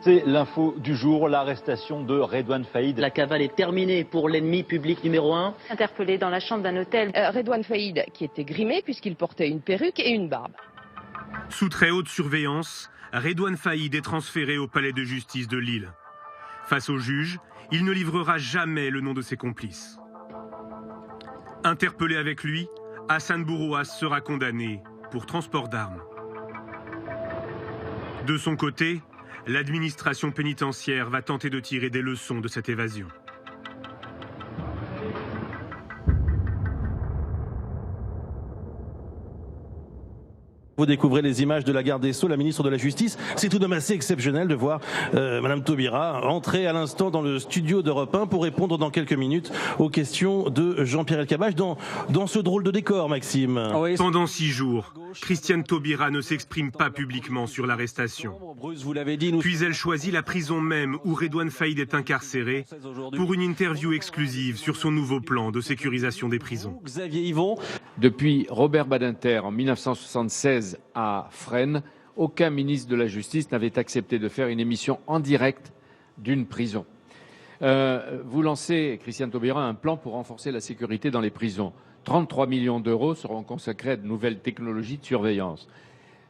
C'est l'info du jour, l'arrestation de Redouane Faïd. La cavale est terminée pour l'ennemi public numéro 1. Interpellé dans la chambre d'un hôtel, Redouane Faïd qui était grimé puisqu'il portait une perruque et une barbe. Sous très haute surveillance, Redouane Faïd est transféré au palais de justice de Lille. Face au juge, il ne livrera jamais le nom de ses complices. Interpellé avec lui, Hassan Bourouas sera condamné pour transport d'armes. De son côté, l'administration pénitentiaire va tenter de tirer des leçons de cette évasion. Vous découvrez les images de la garde des Sceaux, la ministre de la Justice. C'est tout de même assez exceptionnel de voir Madame Taubira entrer à l'instant dans le studio d'Europe 1 pour répondre dans quelques minutes aux questions de Jean-Pierre Elkabbach dans ce drôle de décor, Maxime. Oui. Pendant 6 jours, Christiane Taubira ne s'exprime pas publiquement sur l'arrestation. Puis elle choisit la prison même où Redouane Faïd est incarcéré pour une interview exclusive sur son nouveau plan de sécurisation des prisons. Xavier Yvon. Depuis Robert Badinter en 1976 à Fresnes, aucun ministre de la Justice n'avait accepté de faire une émission en direct d'une prison. Vous lancez, Christiane Taubira, un plan pour renforcer la sécurité dans les prisons. 33 millions d'euros seront consacrés à de nouvelles technologies de surveillance.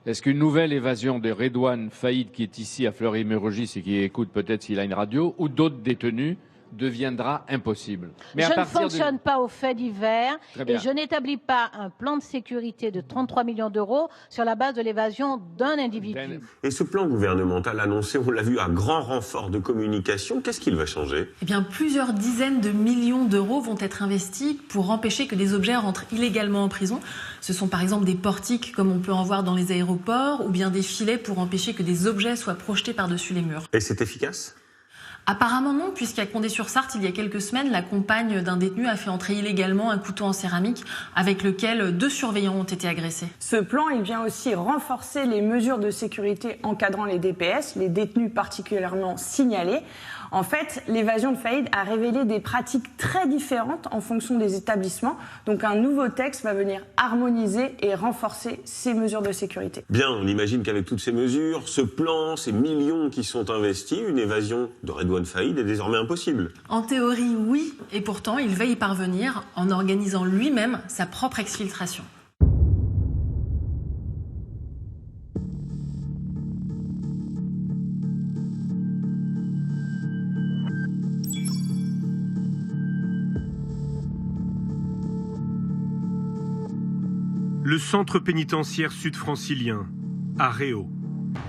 Est-ce qu'une nouvelle évasion de Redouane Faïd, qui est ici à Fleury-Mérogis et qui écoute peut-être s'il a une radio, ou d'autres détenus, deviendra impossible? Je ne fonctionne pas aux faits divers et je n'établis pas un plan de sécurité de 33 millions d'euros sur la base de l'évasion d'un individu. Et ce plan gouvernemental annoncé, on l'a vu, à grand renfort de communication, qu'est-ce qu'il va changer? Eh bien, plusieurs dizaines de millions d'euros vont être investis pour empêcher que des objets rentrent illégalement en prison. Ce sont par exemple des portiques, comme on peut en voir dans les aéroports, ou bien des filets pour empêcher que des objets soient projetés par-dessus les murs. Et c'est efficace? Apparemment non, puisqu'à Condé-sur-Sarthe, il y a quelques semaines, la compagne d'un détenu a fait entrer illégalement un couteau en céramique avec lequel 2 surveillants ont été agressés. Ce plan, il vient aussi renforcer les mesures de sécurité encadrant les DPS, les détenus particulièrement signalés. En fait, l'évasion de Faïd a révélé des pratiques très différentes en fonction des établissements. Donc un nouveau texte va venir harmoniser et renforcer ces mesures de sécurité. Bien, on imagine qu'avec toutes ces mesures, ce plan, ces millions qui sont investis, une évasion de Redouane Faïd est désormais impossible. En théorie, oui, et pourtant, il va y parvenir en organisant lui-même sa propre exfiltration. Le centre pénitentiaire sud-francilien, à Réau.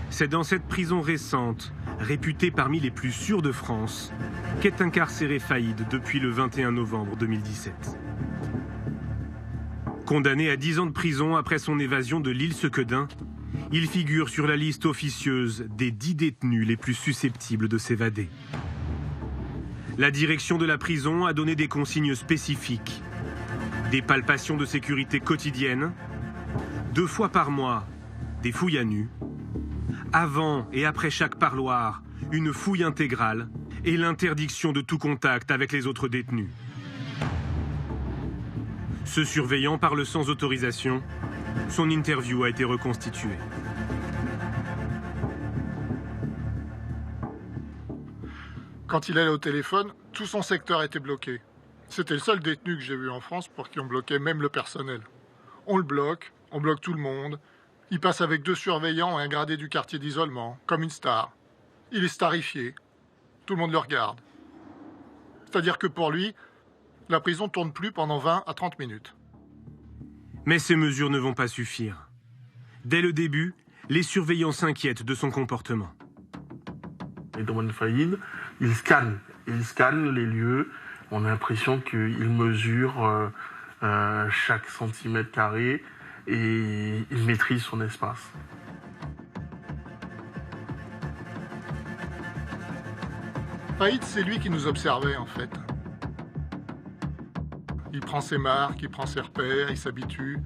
C'est dans cette prison récente, réputée parmi les plus sûres de France, qu'est incarcéré Faïd depuis le 21 novembre 2017. Condamné à 10 ans de prison après son évasion de l'île Sequedin, il figure sur la liste officieuse des 10 détenus les plus susceptibles de s'évader. La direction de la prison a donné des consignes spécifiques. Des palpations de sécurité quotidiennes, 2 fois par mois, des fouilles à nu, avant et après chaque parloir, une fouille intégrale et l'interdiction de tout contact avec les autres détenus. Ce surveillant parle sans autorisation, son interview a été reconstituée. Quand il allait au téléphone, tout son secteur était bloqué. C'était le seul détenu que j'ai vu en France pour qui on bloquait même le personnel. On le bloque, on bloque tout le monde. Il passe avec 2 surveillants et un gradé du quartier d'isolement, comme une star. Il est starifié. Tout le monde le regarde. C'est-à-dire que pour lui, la prison tourne plus pendant 20 à 30 minutes. Mais ces mesures ne vont pas suffire. Dès le début, les surveillants s'inquiètent de son comportement. Redouane Faïd, il scanne les lieux. On a l'impression qu'il mesure chaque centimètre carré et il maîtrise son espace. Faïd, c'est lui qui nous observait en fait. Il prend ses marques, il prend ses repères, il s'habitue.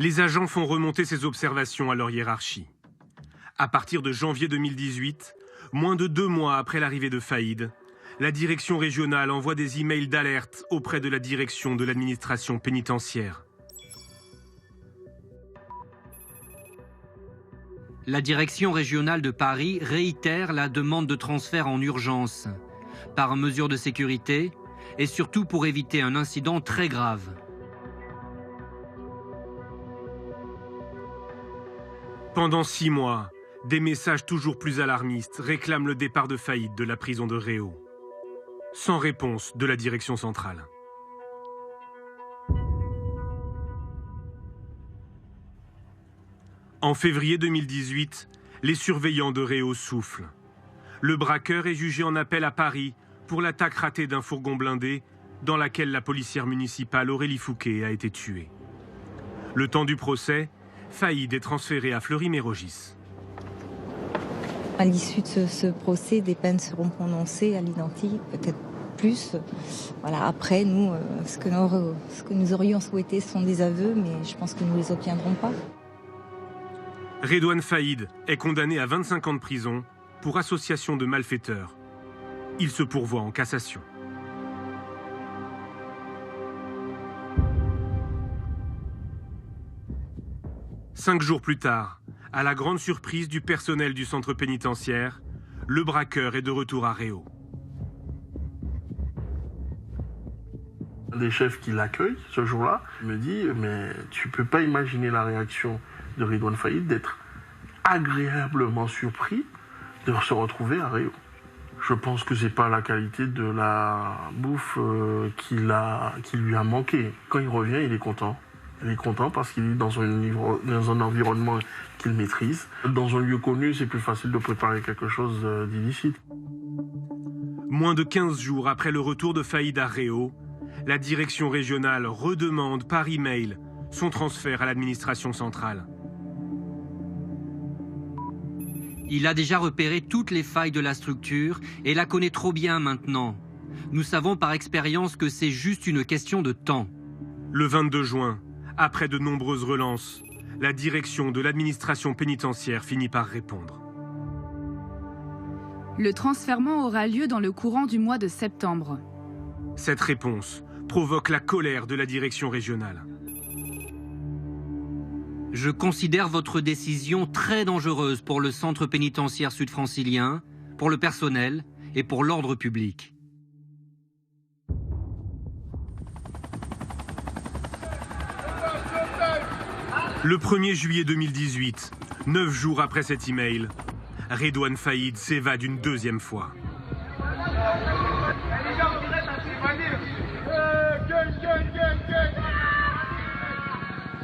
Les agents font remonter ces observations à leur hiérarchie. À partir de janvier 2018, moins de 2 mois après l'arrivée de Faïd, la direction régionale envoie des emails d'alerte auprès de la direction de l'administration pénitentiaire. La direction régionale de Paris réitère la demande de transfert en urgence, par mesure de sécurité et surtout pour éviter un incident très grave. Pendant 6 mois, des messages toujours plus alarmistes réclament le départ de Faïd de la prison de Réau. Sans réponse de la direction centrale. En février 2018, les surveillants de Réau soufflent. Le braqueur est jugé en appel à Paris pour l'attaque ratée d'un fourgon blindé dans laquelle la policière municipale Aurélie Fouquet a été tuée. Le temps du procès, Faïd est transféré à Fleury-Mérogis. À l'issue de ce procès, des peines seront prononcées à l'identique, peut-être plus. Voilà. Après, nous, ce que nous aurions souhaité, ce sont des aveux, mais je pense que nous ne les obtiendrons pas. Redouane Faïd est condamné à 25 ans de prison pour association de malfaiteurs. Il se pourvoit en cassation. Cinq jours plus tard, à la grande surprise du personnel du centre pénitentiaire, le braqueur est de retour à Réau. Un des chefs qui l'accueille ce jour-là me dit « Mais tu peux pas imaginer la réaction de Redouane Faïd d'être agréablement surpris de se retrouver à Réau. Je pense que c'est pas la qualité de la bouffe qui lui a manqué. Quand il revient, il est content. Il est content parce qu'il est dans un environnement qu'il maîtrise. Dans un lieu connu, c'est plus facile de préparer quelque chose d'illicite. Moins de 15 jours après le retour de Faïd à Réau, la direction régionale redemande par email son transfert à l'administration centrale. Il a déjà repéré toutes les failles de la structure et la connaît trop bien maintenant. Nous savons par expérience que c'est juste une question de temps. Le 22 juin, après de nombreuses relances, la direction de l'administration pénitentiaire finit par répondre. Le transfèrement aura lieu dans le courant du mois de septembre. Cette réponse provoque la colère de la direction régionale. Je considère votre décision très dangereuse pour le centre pénitentiaire sud-francilien, pour le personnel et pour l'ordre public. Le 1er juillet 2018, 9 jours après cet email, Redouane Faïd s'évade une deuxième fois.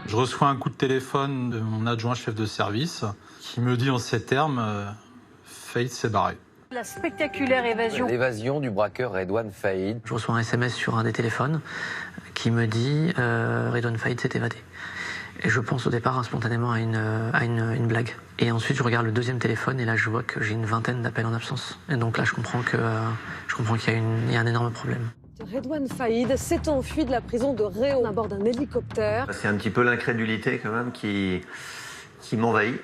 Je reçois un coup de téléphone de mon adjoint chef de service qui me dit en ces termes Faïd s'est barré. La spectaculaire évasion. L'évasion du braqueur Redouane Faïd. Je reçois un SMS sur un des téléphones qui me dit Redouane Faïd s'est évadé. Et je pense au départ spontanément à une blague. Et ensuite je regarde le deuxième téléphone et là je vois que j'ai une vingtaine d'appels en absence. Et donc là je comprends qu'il y a un énorme problème. Redouane Faïd s'est enfui de la prison de Réau à bord d'un hélicoptère. C'est un petit peu l'incrédulité quand même qui m'envahit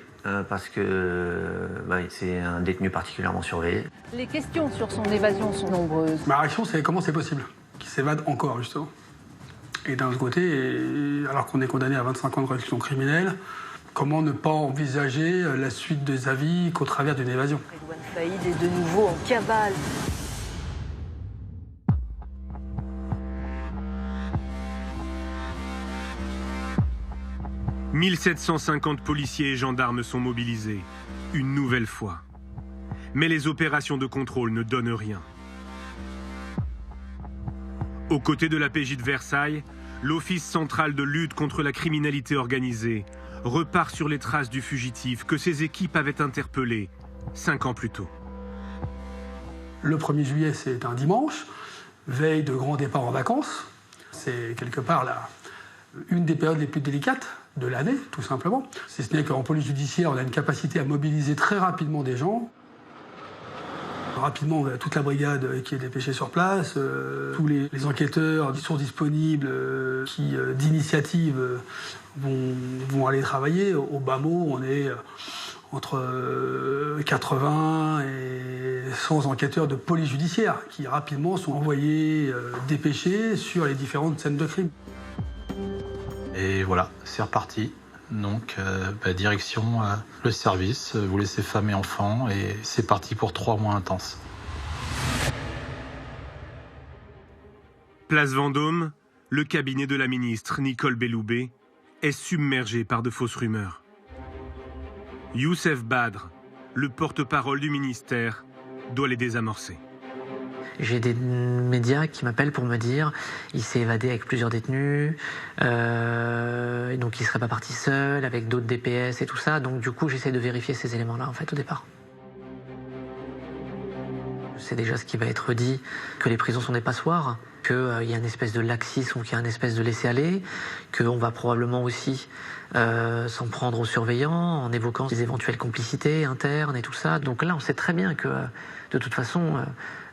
parce que c'est un détenu particulièrement surveillé. Les questions sur son évasion sont nombreuses. Ma réaction, c'est comment c'est possible qu'il s'évade encore, justement. Et d'un autre côté, alors qu'on est condamné à 25 ans de réclusion criminelle, comment ne pas envisager la suite des avis qu'au travers d'une évasion? Redouane Faïd est de nouveau en cavale. « 1750 policiers et gendarmes sont mobilisés, une nouvelle fois. Mais les opérations de contrôle ne donnent rien. Aux côtés de la PJ de Versailles, l'Office central de lutte contre la criminalité organisée repart sur les traces du fugitif que ses équipes avaient interpellé 5 ans plus tôt. Le 1er juillet, c'est un dimanche, veille de grand départ en vacances. C'est quelque part une des périodes les plus délicates de l'année, tout simplement. Si ce n'est qu'en police judiciaire, on a une capacité à mobiliser très rapidement des gens. Rapidement, toute la brigade qui est dépêchée sur place, tous les enquêteurs qui sont disponibles, qui d'initiative vont aller travailler. Au bas mot, on est entre 80 et 100 enquêteurs de police judiciaire qui rapidement sont envoyés, dépêchés sur les différentes scènes de crime. Et voilà, c'est reparti. Donc, direction le service, vous laissez femmes et enfants, et c'est parti pour 3 mois intenses. Place Vendôme, le cabinet de la ministre Nicole Belloubet est submergé par de fausses rumeurs. Youssef Badr, le porte-parole du ministère, doit les désamorcer. J'ai des médias qui m'appellent pour me dire il s'est évadé avec plusieurs détenus, et donc il ne serait pas parti seul, avec d'autres DPS et tout ça. Donc du coup, j'essaie de vérifier ces éléments-là, en fait, au départ. C'est déjà ce qui va être dit, que les prisons sont des passoires, qu'il y a une espèce de laxisme, qu'il y a une espèce de laisser-aller, qu'on va probablement aussi s'en prendre aux surveillants en évoquant des éventuelles complicités internes et tout ça. Donc là, on sait très bien que, de toute façon,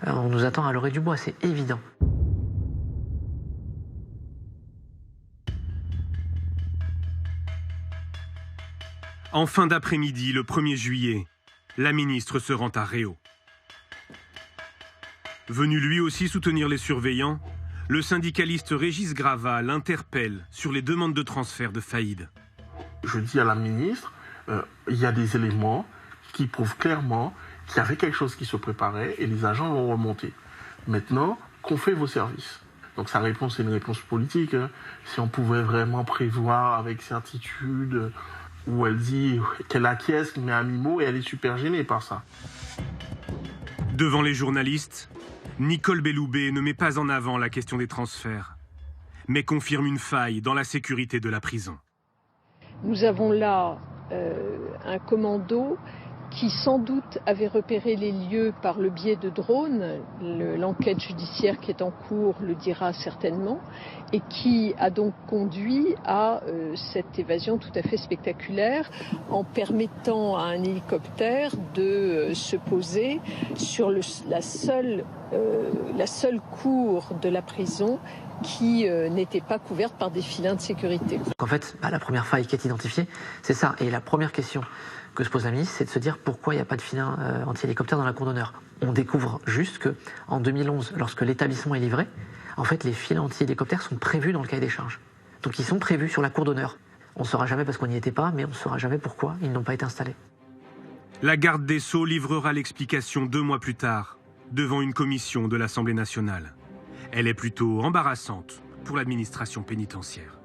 on nous attend à l'orée du bois, c'est évident. En fin d'après-midi, le 1er juillet, la ministre se rend à Réau. Venu lui aussi soutenir les surveillants, le syndicaliste Régis Grava l'interpelle sur les demandes de transfert de Faïd. Je dis à la ministre, il y a des éléments qui prouvent clairement qu'il y avait quelque chose qui se préparait et les agents vont remonter. Maintenant, qu'ont fait vos services? Donc sa réponse est une réponse politique. Si on pouvait vraiment prévoir avec certitude, où elle dit qu'elle acquiesce, mais à mi-mot, et elle est super gênée par ça. Devant les journalistes, Nicole Belloubet ne met pas en avant la question des transferts, mais confirme une faille dans la sécurité de la prison. Nous avons là un commando qui sans doute avait repéré les lieux par le biais de drones. L'enquête judiciaire qui est en cours le dira certainement, et qui a donc conduit à cette évasion tout à fait spectaculaire en permettant à un hélicoptère de se poser sur la seule cour de la prison qui n'était pas couverte par des filins de sécurité. En fait, la première faille qui est identifiée, c'est ça. Et la première question que se pose la ministre, c'est de se dire pourquoi il n'y a pas de filin anti-hélicoptère dans la cour d'honneur. On découvre juste qu'en 2011, lorsque l'établissement est livré, en fait, les filins anti-hélicoptères sont prévus dans le cahier des charges. Donc ils sont prévus sur la cour d'honneur. On ne saura jamais parce qu'on n'y était pas, mais on ne saura jamais pourquoi ils n'ont pas été installés. La garde des Sceaux livrera l'explication 2 mois plus tard, devant une commission de l'Assemblée nationale. Elle est plutôt embarrassante pour l'administration pénitentiaire.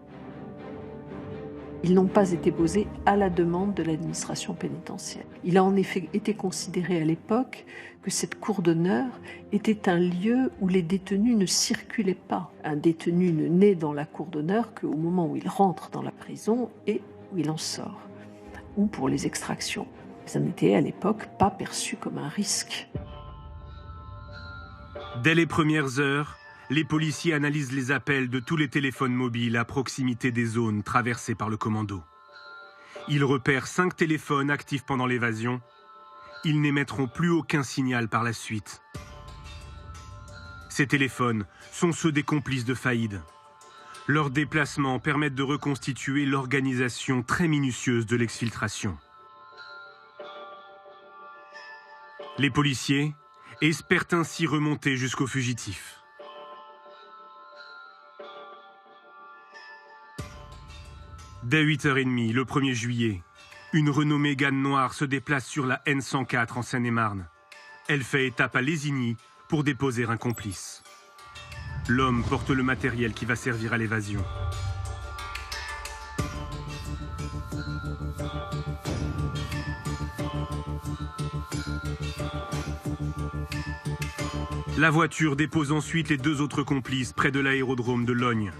Ils n'ont pas été posés à la demande de l'administration pénitentiaire. Il a en effet été considéré à l'époque que cette cour d'honneur était un lieu où les détenus ne circulaient pas. Un détenu ne naît dans la cour d'honneur qu'au moment où il rentre dans la prison et où il en sort, ou pour les extractions. Ça n'était à l'époque pas perçu comme un risque. Dès les premières heures, les policiers analysent les appels de tous les téléphones mobiles à proximité des zones traversées par le commando. Ils repèrent 5 téléphones actifs pendant l'évasion. Ils n'émettront plus aucun signal par la suite. Ces téléphones sont ceux des complices de Faïd. Leurs déplacements permettent de reconstituer l'organisation très minutieuse de l'exfiltration. Les policiers espèrent ainsi remonter jusqu'aux fugitifs. Dès 8h30, le 1er juillet, une Renault Mégane noire se déplace sur la N104 en Seine-et-Marne. Elle fait étape à Lésigny pour déposer un complice. L'homme porte le matériel qui va servir à l'évasion. La voiture dépose ensuite les 2 autres complices près de l'aérodrome de Lognes.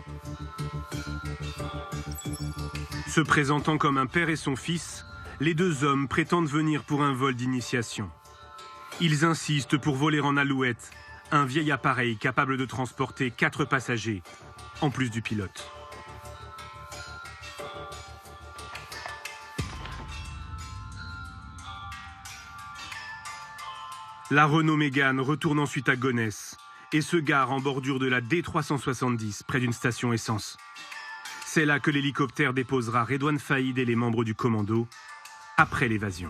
Se présentant comme un père et son fils, les 2 hommes prétendent venir pour un vol d'initiation. Ils insistent pour voler en Alouette, un vieil appareil capable de transporter 4 passagers, en plus du pilote. La Renault Mégane retourne ensuite à Gonesse et se gare en bordure de la D370, près d'une station essence. C'est là que l'hélicoptère déposera Redouane Faïd et les membres du commando, après l'évasion.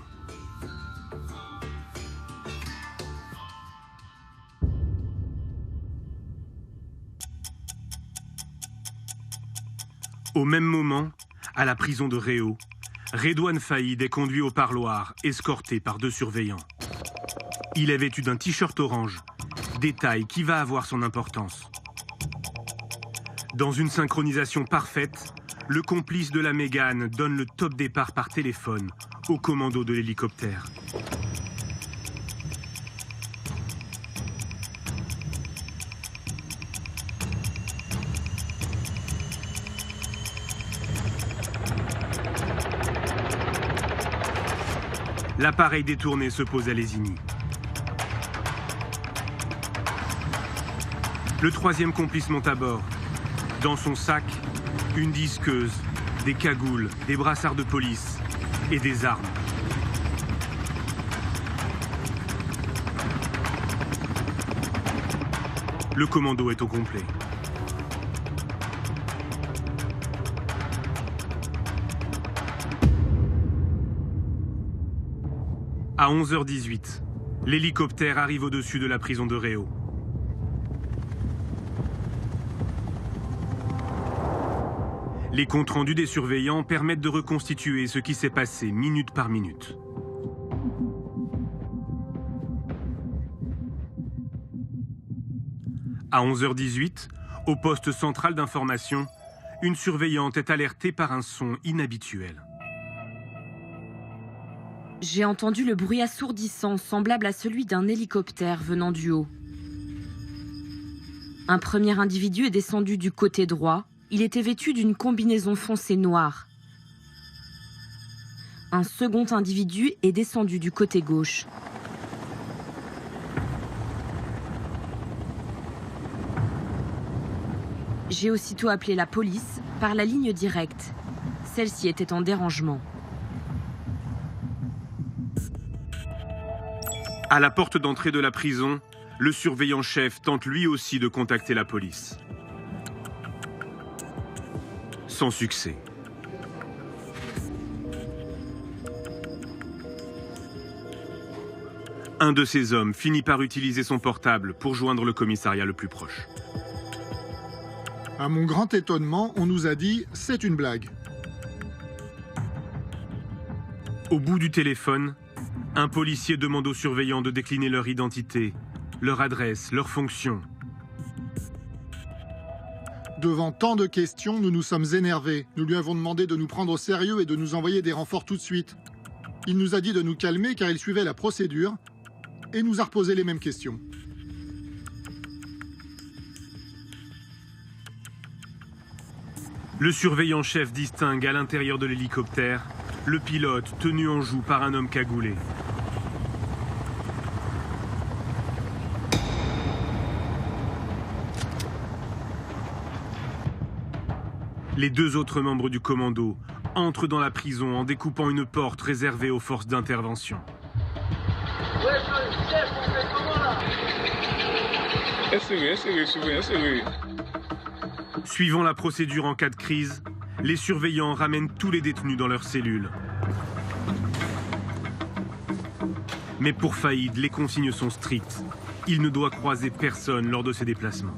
Au même moment, à la prison de Réau, Redouane Faïd est conduit au parloir, escorté par 2 surveillants. Il est vêtu d'un t-shirt orange, détail qui va avoir son importance. Dans une synchronisation parfaite, le complice de la Mégane donne le top départ par téléphone au commando de l'hélicoptère. L'appareil détourné se pose à Lésigny. Le 3e complice monte à bord. Dans son sac, une disqueuse, des cagoules, des brassards de police et des armes. Le commando est au complet. À 11h18, l'hélicoptère arrive au-dessus de la prison de Réau. Les comptes rendus des surveillants permettent de reconstituer ce qui s'est passé minute par minute. À 11h18, au poste central d'information, une surveillante est alertée par un son inhabituel. J'ai entendu le bruit assourdissant semblable à celui d'un hélicoptère venant du haut. Un premier individu est descendu du côté droit. Il était vêtu d'une combinaison foncée noire. Un second individu est descendu du côté gauche. J'ai aussitôt appelé la police par la ligne directe. Celle-ci était en dérangement. À la porte d'entrée de la prison, le surveillant-chef tente lui aussi de contacter la police. Sans succès. Un de ces hommes finit par utiliser son portable pour joindre le commissariat le plus proche. À mon grand étonnement, on nous a dit « c'est une blague ». Au bout du téléphone, un policier demande aux surveillants de décliner leur identité, leur adresse, leur fonction. Devant tant de questions, nous nous sommes énervés. Nous lui avons demandé de nous prendre au sérieux et de nous envoyer des renforts tout de suite. Il nous a dit de nous calmer car il suivait la procédure et nous a reposé les mêmes questions. Le surveillant-chef distingue à l'intérieur de l'hélicoptère le pilote tenu en joue par un homme cagoulé. Les deux autres membres du commando entrent dans la prison en découpant une porte réservée aux forces d'intervention. Suivant la procédure en cas de crise, les surveillants ramènent tous les détenus dans leurs cellules. Mais pour Faïd, les consignes sont strictes. Il ne doit croiser personne lors de ses déplacements.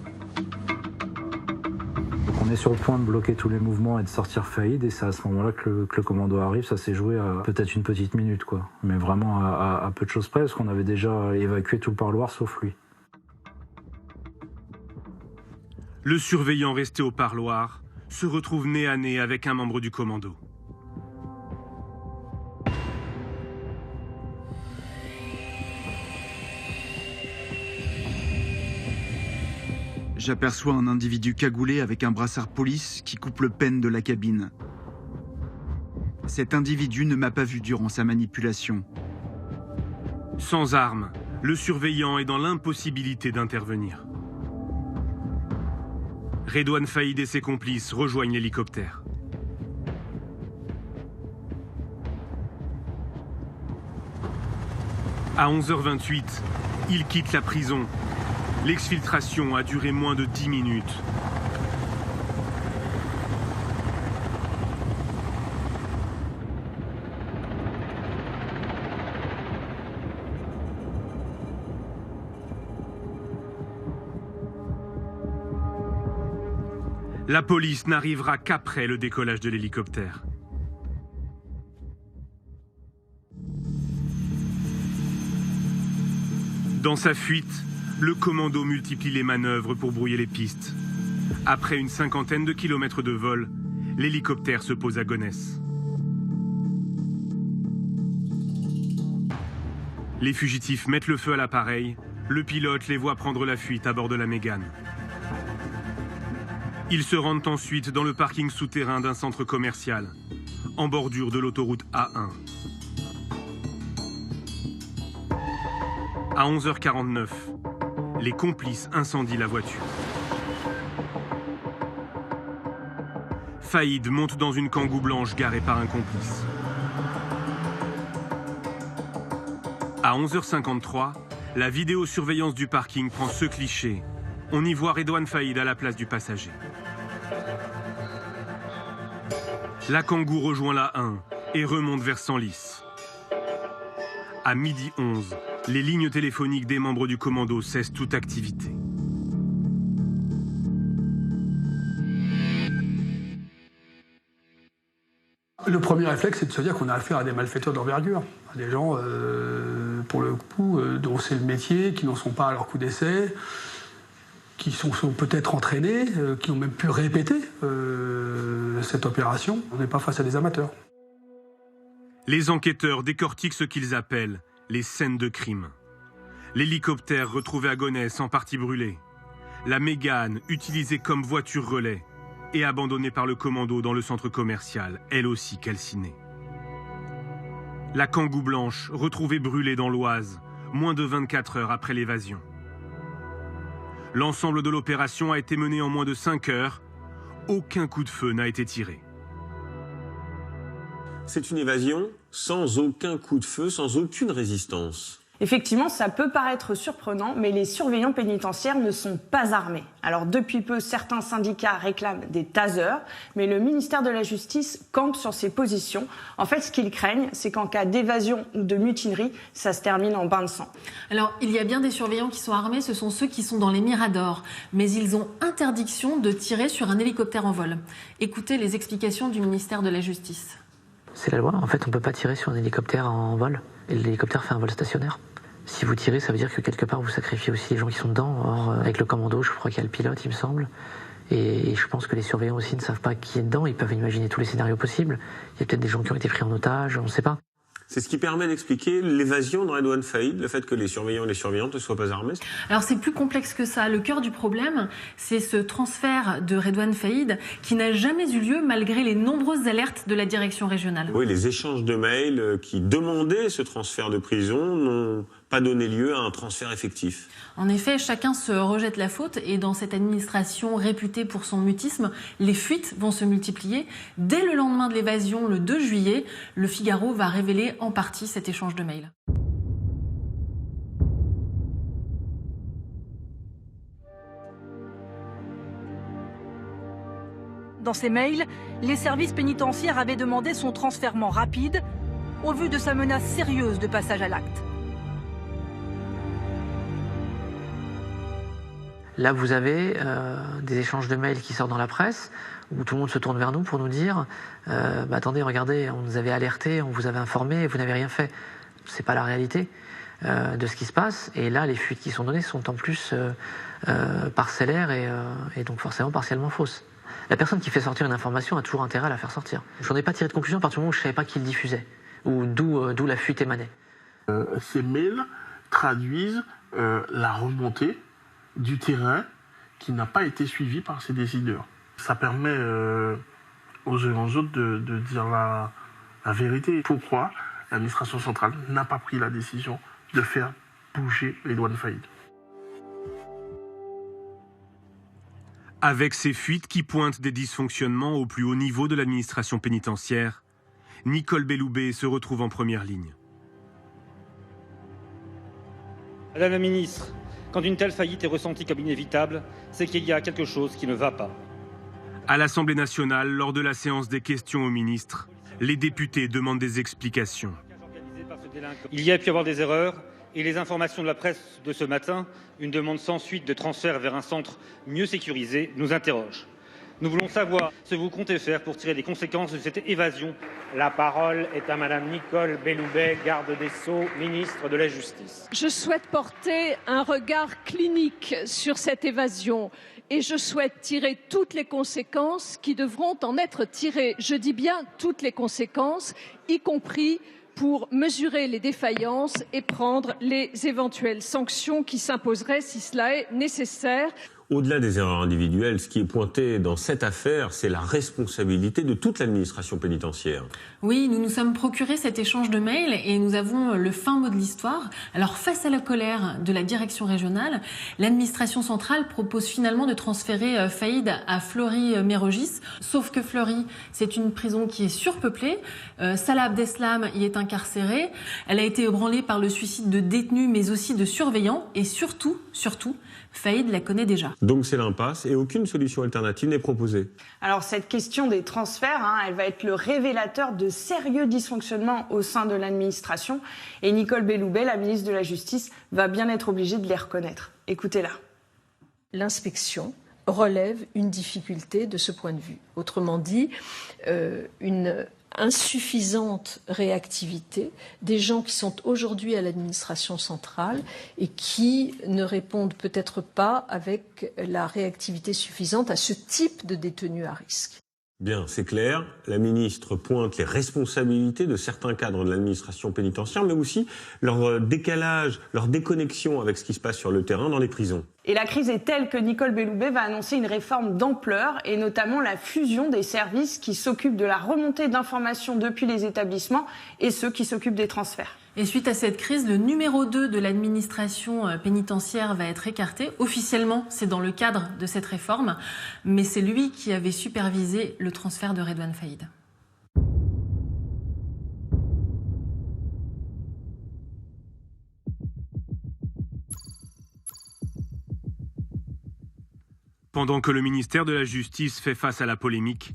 On est sur le point de bloquer tous les mouvements et de sortir Faïd, et c'est à ce moment-là que le commando arrive. Ça s'est joué à peut-être une petite minute, quoi. Mais vraiment à peu de choses près, parce qu'on avait déjà évacué tout le parloir sauf lui. Le surveillant resté au parloir se retrouve nez à nez avec un membre du commando. J'aperçois un individu cagoulé avec un brassard police qui coupe le pêne de la cabine. Cet individu ne m'a pas vu durant sa manipulation. Sans arme, le surveillant est dans l'impossibilité d'intervenir. Redouane Faïd et ses complices rejoignent l'hélicoptère. À 11h28, ils quittent la prison. L'exfiltration a duré moins de 10 minutes. La police n'arrivera qu'après le décollage de l'hélicoptère. Dans sa fuite, le commando multiplie les manœuvres pour brouiller les pistes. Après une 50aine de kilomètres de vol, l'hélicoptère se pose à Gonesse. Les fugitifs mettent le feu à l'appareil. Le pilote les voit prendre la fuite à bord de la Mégane. Ils se rendent ensuite dans le parking souterrain d'un centre commercial, en bordure de l'autoroute A1. À 11h49, les complices incendient la voiture. Faïd monte dans une Kangoo blanche garée par un complice. À 11h53, la vidéosurveillance du parking prend ce cliché. On y voit Redouane Faïd à la place du passager. La Kangoo rejoint la 1 et remonte vers Senlis. À 12h11, les lignes téléphoniques des membres du commando cessent toute activité. Le premier réflexe, c'est de se dire qu'on a affaire à des malfaiteurs d'envergure, à des gens, pour le coup, dont c'est le métier, qui n'en sont pas à leur coup d'essai, qui sont peut-être entraînés, qui ont même pu répéter cette opération. On n'est pas face à des amateurs. Les enquêteurs décortiquent ce qu'ils appellent les scènes de crime. L'hélicoptère retrouvé à Gonesse en partie brûlé. La Mégane utilisée comme voiture relais et abandonnée par le commando dans le centre commercial, elle aussi calcinée. La Kangoo Blanche, retrouvée brûlée dans l'Oise, moins de 24 heures après l'évasion. L'ensemble de l'opération a été mené en moins de 5 heures. Aucun coup de feu n'a été tiré. C'est une évasion sans aucun coup de feu, sans aucune résistance. Effectivement, ça peut paraître surprenant, mais les surveillants pénitentiaires ne sont pas armés. Alors depuis peu, certains syndicats réclament des tasers, mais le ministère de la Justice campe sur ses positions. En fait, ce qu'ils craignent, c'est qu'en cas d'évasion ou de mutinerie, ça se termine en bain de sang. Alors, il y a bien des surveillants qui sont armés, ce sont ceux qui sont dans les miradors, mais ils ont interdiction de tirer sur un hélicoptère en vol. Écoutez les explications du ministère de la Justice. C'est la loi, en fait on ne peut pas tirer sur un hélicoptère en vol, et l'hélicoptère fait un vol stationnaire. Si vous tirez, ça veut dire que quelque part vous sacrifiez aussi les gens qui sont dedans. Or, avec le commando, je crois qu'il y a le pilote, il me semble. Et je pense que les surveillants aussi ne savent pas qui est dedans. Ils peuvent imaginer tous les scénarios possibles. Il y a peut-être des gens qui ont été pris en otage, on ne sait pas. C'est ce qui permet d'expliquer l'évasion de Redouane Faïd, le fait que les surveillants et les surveillantes ne soient pas armés. Alors c'est plus complexe que ça. Le cœur du problème, c'est ce transfert de Redouane Faïd qui n'a jamais eu lieu malgré les nombreuses alertes de la direction régionale. Oui, les échanges de mails qui demandaient ce transfert de prison n'ont pas donné lieu à un transfert effectif. En effet, chacun se rejette la faute et dans cette administration réputée pour son mutisme, les fuites vont se multiplier. Dès le lendemain de l'évasion, le 2 juillet, Le Figaro va révéler en partie cet échange de mails. Dans ces mails, les services pénitentiaires avaient demandé son transfèrement rapide au vu de sa menace sérieuse de passage à l'acte. Là, vous avez des échanges de mails qui sortent dans la presse, où tout le monde se tourne vers nous pour nous dire attendez, regardez, on nous avait alerté, on vous avait informé, et vous n'avez rien fait. C'est pas la réalité de ce qui se passe. Et là, les fuites qui sont données sont en plus parcellaires et donc forcément partiellement fausses. La personne qui fait sortir une information a toujours intérêt à la faire sortir. Je n'en ai pas tiré de conclusion à partir du moment où je ne savais pas qui le diffusait, ou d'où la fuite émanait. Ces mails traduisent la remontée du terrain qui n'a pas été suivi par ses décideurs. Ça permet aux uns et aux autres de dire la vérité. Pourquoi l'administration centrale n'a pas pris la décision de faire bouger Redouane Faïd. Avec ces fuites qui pointent des dysfonctionnements au plus haut niveau de l'administration pénitentiaire, Nicole Belloubet se retrouve en première ligne. Madame la ministre, quand une telle faillite est ressentie comme inévitable, c'est qu'il y a quelque chose qui ne va pas. À l'Assemblée nationale, lors de la séance des questions au ministre, les députés demandent des explications. Il y a pu y avoir des erreurs et les informations de la presse de ce matin, une demande sans suite de transfert vers un centre mieux sécurisé, nous interroge. Nous voulons savoir ce que vous comptez faire pour tirer les conséquences de cette évasion. La parole est à Madame Nicole Belloubet, garde des Sceaux, ministre de la Justice. Je souhaite porter un regard clinique sur cette évasion et je souhaite tirer toutes les conséquences qui devront en être tirées. Je dis bien toutes les conséquences, y compris pour mesurer les défaillances et prendre les éventuelles sanctions qui s'imposeraient si cela est nécessaire. Au-delà des erreurs individuelles, ce qui est pointé dans cette affaire, c'est la responsabilité de toute l'administration pénitentiaire. Oui, nous nous sommes procuré cet échange de mails et nous avons le fin mot de l'histoire. Alors, face à la colère de la direction régionale, l'administration centrale propose finalement de transférer Faïd à Fleury-Mérogis. Sauf que Fleury, c'est une prison qui est surpeuplée. Salah Abdeslam y est incarcérée. Elle a été ébranlée par le suicide de détenus, mais aussi de surveillants. Et surtout, Faïd la connaît déjà. Donc c'est l'impasse et aucune solution alternative n'est proposée. Alors cette question des transferts, elle va être le révélateur de sérieux dysfonctionnements au sein de l'administration. Et Nicole Belloubet, la ministre de la Justice, va bien être obligée de les reconnaître. Écoutez-la. L'inspection relève une difficulté de ce point de vue. Autrement dit, une insuffisante réactivité des gens qui sont aujourd'hui à l'administration centrale et qui ne répondent peut-être pas avec la réactivité suffisante à ce type de détenus à risque. Bien, c'est clair. La ministre pointe les responsabilités de certains cadres de l'administration pénitentiaire, mais aussi leur décalage, leur déconnexion avec ce qui se passe sur le terrain dans les prisons. Et la crise est telle que Nicole Belloubet va annoncer une réforme d'ampleur et notamment la fusion des services qui s'occupent de la remontée d'informations depuis les établissements et ceux qui s'occupent des transferts. Et suite à cette crise, le numéro 2 de l'administration pénitentiaire va être écarté. Officiellement, c'est dans le cadre de cette réforme, mais c'est lui qui avait supervisé le transfert de Redouane Faïd. Pendant que le ministère de la Justice fait face à la polémique,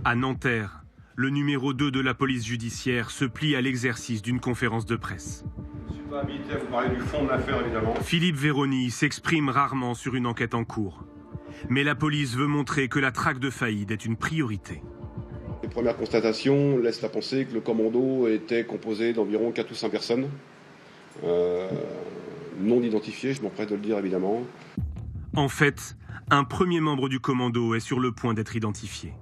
à Nanterre, le numéro 2 de la police judiciaire se plie à l'exercice d'une conférence de presse. Je ne suis pas habilité à vous parler du fond de l'affaire, évidemment. Philippe Vérony s'exprime rarement sur une enquête en cours. Mais la police veut montrer que la traque de Faïd est une priorité. Les premières constatations laissent à penser que le commando était composé d'environ 4 ou 5 personnes. Non identifiées, je m'empresse de le dire évidemment. En fait, un premier membre du commando est sur le point d'être identifié.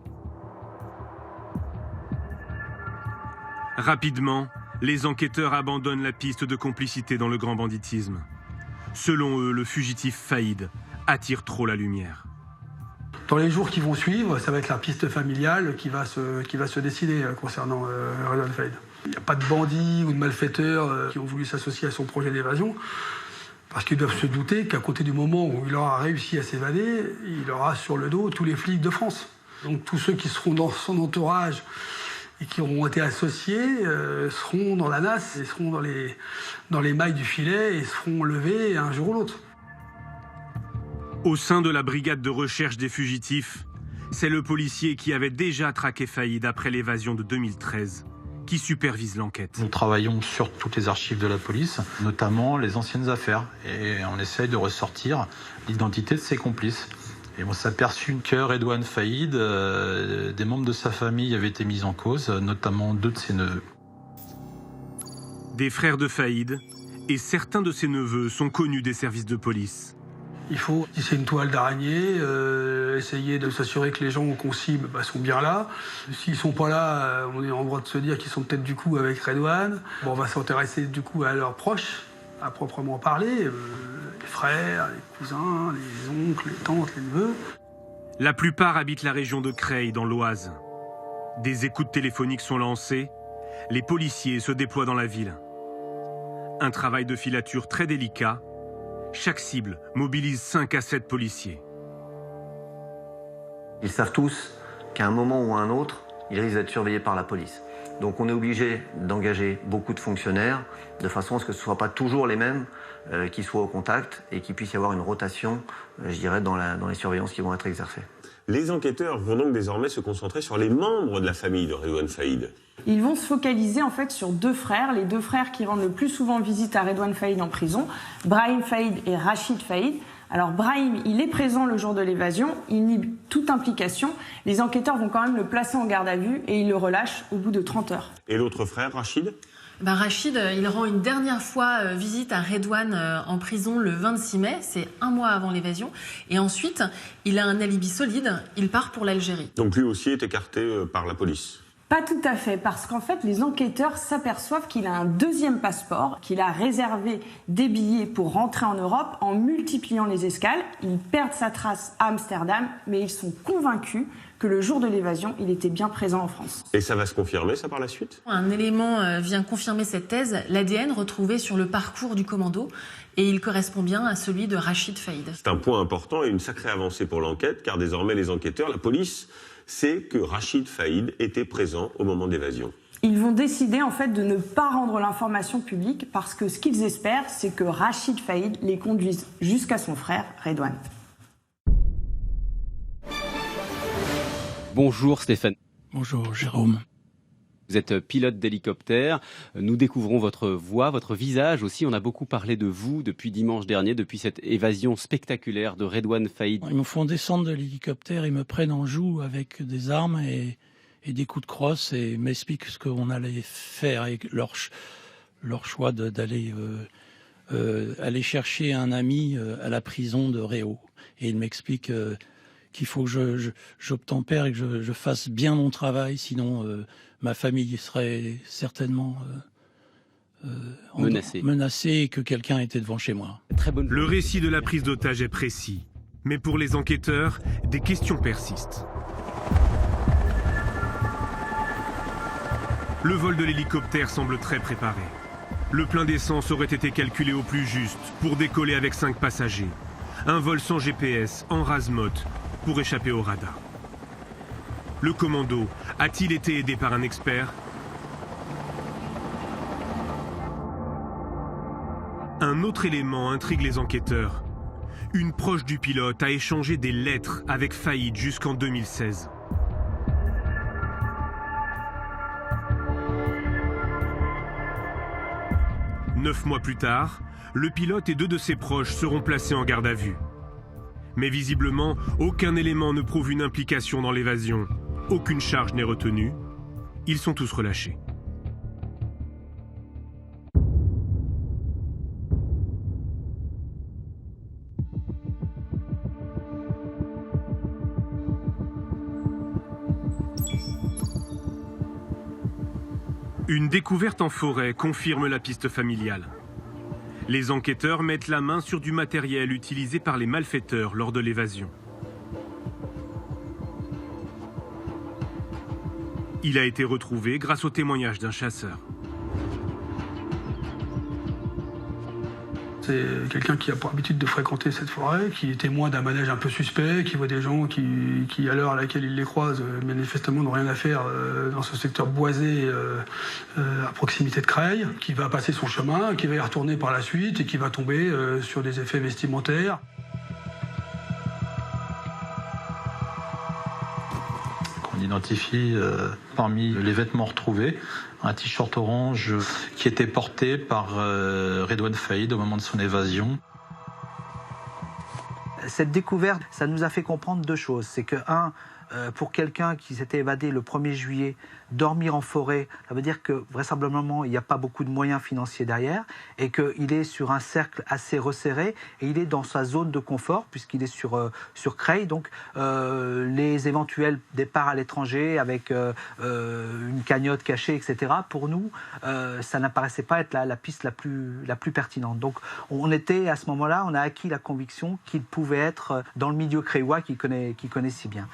Rapidement, les enquêteurs abandonnent la piste de complicité dans le grand banditisme. Selon eux, le fugitif Faïd attire trop la lumière. Dans les jours qui vont suivre, ça va être la piste familiale qui va se décider concernant Redouane Faïd. Il n'y a pas de bandits ou de malfaiteurs qui ont voulu s'associer à son projet d'évasion. Parce qu'ils doivent se douter qu'à côté du moment où il aura réussi à s'évader, il aura sur le dos tous les flics de France. Donc tous ceux qui seront dans son entourage et qui auront été associés seront dans la nasse et seront dans les mailles du filet et seront levés un jour ou l'autre. Au sein de la brigade de recherche des fugitifs, c'est le policier qui avait déjà traqué Faïd après l'évasion de 2013. Qui supervise l'enquête. Nous travaillons sur toutes les archives de la police, notamment les anciennes affaires, et on essaye de ressortir l'identité de ses complices. Et on s'est aperçu que Redouane Faïd, des membres de sa famille avaient été mis en cause, notamment 2 de ses neveux. Des frères de Faïd et certains de ses neveux sont connus des services de police. Il faut tisser une toile d'araignée, essayer de s'assurer que les gens qu'on cible sont bien là. S'ils ne sont pas là, on est en droit de se dire qu'ils sont peut-être du coup avec Redouane. Bon, on va s'intéresser du coup à leurs proches, à proprement parler, les frères, les cousins, les oncles, les tantes, les neveux. La plupart habitent la région de Creil, dans l'Oise. Des écoutes téléphoniques sont lancées, les policiers se déploient dans la ville. Un travail de filature très délicat. Chaque cible mobilise 5 à 7 policiers. Ils savent tous qu'à un moment ou à un autre, ils risquent d'être surveillés par la police. Donc on est obligé d'engager beaucoup de fonctionnaires de façon à ce que ce ne soient pas toujours les mêmes qui soient au contact et qu'il puisse y avoir une rotation, je dirais, dans les surveillances qui vont être exercées. Les enquêteurs vont donc désormais se concentrer sur les membres de la famille de Redouane Faïd. Ils vont se focaliser en fait sur 2 frères, les 2 frères qui rendent le plus souvent visite à Redouane Faïd en prison, Brahim Faïd et Rachid Faïd. Alors Brahim, il est présent le jour de l'évasion, il nie toute implication. Les enquêteurs vont quand même le placer en garde à vue et ils le relâchent au bout de 30 heures. Et l'autre frère, Rachid ? Rachid, il rend une dernière fois visite à Redouane en prison le 26 mai, c'est 1 mois avant l'évasion. Et ensuite, il a un alibi solide, il part pour l'Algérie. Donc lui aussi est écarté par la police ? Pas tout à fait, parce qu'en fait, les enquêteurs s'aperçoivent qu'il a un 2e passeport, qu'il a réservé des billets pour rentrer en Europe en multipliant les escales. Ils perdent sa trace à Amsterdam, mais ils sont convaincus que le jour de l'évasion, il était bien présent en France. Et ça va se confirmer, ça, par la suite ? Un élément vient confirmer cette thèse, l'ADN retrouvé sur le parcours du commando, et il correspond bien à celui de Rachid Faïd. C'est un point important et une sacrée avancée pour l'enquête, car désormais les enquêteurs, la police, sait que Rachid Faïd était présent au moment d'évasion. Ils vont décider en fait de ne pas rendre l'information publique parce que ce qu'ils espèrent, c'est que Rachid Faïd les conduise jusqu'à son frère Redouane. Bonjour Stéphane. Bonjour Jérôme. Vous êtes pilote d'hélicoptère. Nous découvrons votre voix, votre visage aussi. On a beaucoup parlé de vous depuis dimanche dernier, depuis cette évasion spectaculaire de Redouane Faïd. Ils me font descendre de l'hélicoptère, ils me prennent en joue avec des armes et des coups de crosse et m'expliquent ce qu'on allait faire et leur choix d'aller aller chercher un ami à la prison de Réau. Et ils m'expliquent qu'il faut que j'obtempère et que je fasse bien mon travail, sinon ma famille serait certainement menacé et que quelqu'un était devant chez moi. Le récit de la prise d'otage est précis. Mais pour les enquêteurs, des questions persistent. Le vol de l'hélicoptère semble très préparé. Le plein d'essence aurait été calculé au plus juste pour décoller avec 5 passagers. Un vol sans GPS, en rase-motte, pour échapper au radar. Le commando a-t-il été aidé par un expert? Un autre élément intrigue les enquêteurs. Une proche du pilote a échangé des lettres avec Faïd jusqu'en 2016. Neuf mois plus tard, le pilote et 2 de ses proches seront placés en garde à vue. Mais visiblement, aucun élément ne prouve une implication dans l'évasion. Aucune charge n'est retenue. Ils sont tous relâchés. Une découverte en forêt confirme la piste familiale. Les enquêteurs mettent la main sur du matériel utilisé par les malfaiteurs lors de l'évasion. Il a été retrouvé grâce au témoignage d'un chasseur. C'est quelqu'un qui a pour habitude de fréquenter cette forêt, qui est témoin d'un manège un peu suspect, qui voit des gens qui à l'heure à laquelle il les croise, manifestement n'ont rien à faire dans ce secteur boisé à proximité de Creil, qui va passer son chemin, qui va y retourner par la suite et qui va tomber sur des effets vestimentaires. On identifie parmi les vêtements retrouvés un t-shirt orange qui était porté par Redouane Faïd au moment de son évasion. Cette découverte, ça nous a fait comprendre 2 choses. C'est que, pour quelqu'un qui s'était évadé le 1er juillet, dormir en forêt, ça veut dire que vraisemblablement il n'y a pas beaucoup de moyens financiers derrière et qu'il est sur un cercle assez resserré et il est dans sa zone de confort puisqu'il est sur Creil. Donc les éventuels départs à l'étranger avec une cagnotte cachée, etc., pour nous, ça n'apparaissait pas être la piste la plus pertinente. Donc on était à ce moment-là, on a acquis la conviction qu'il pouvait être dans le milieu creillois qu'il connaît si bien.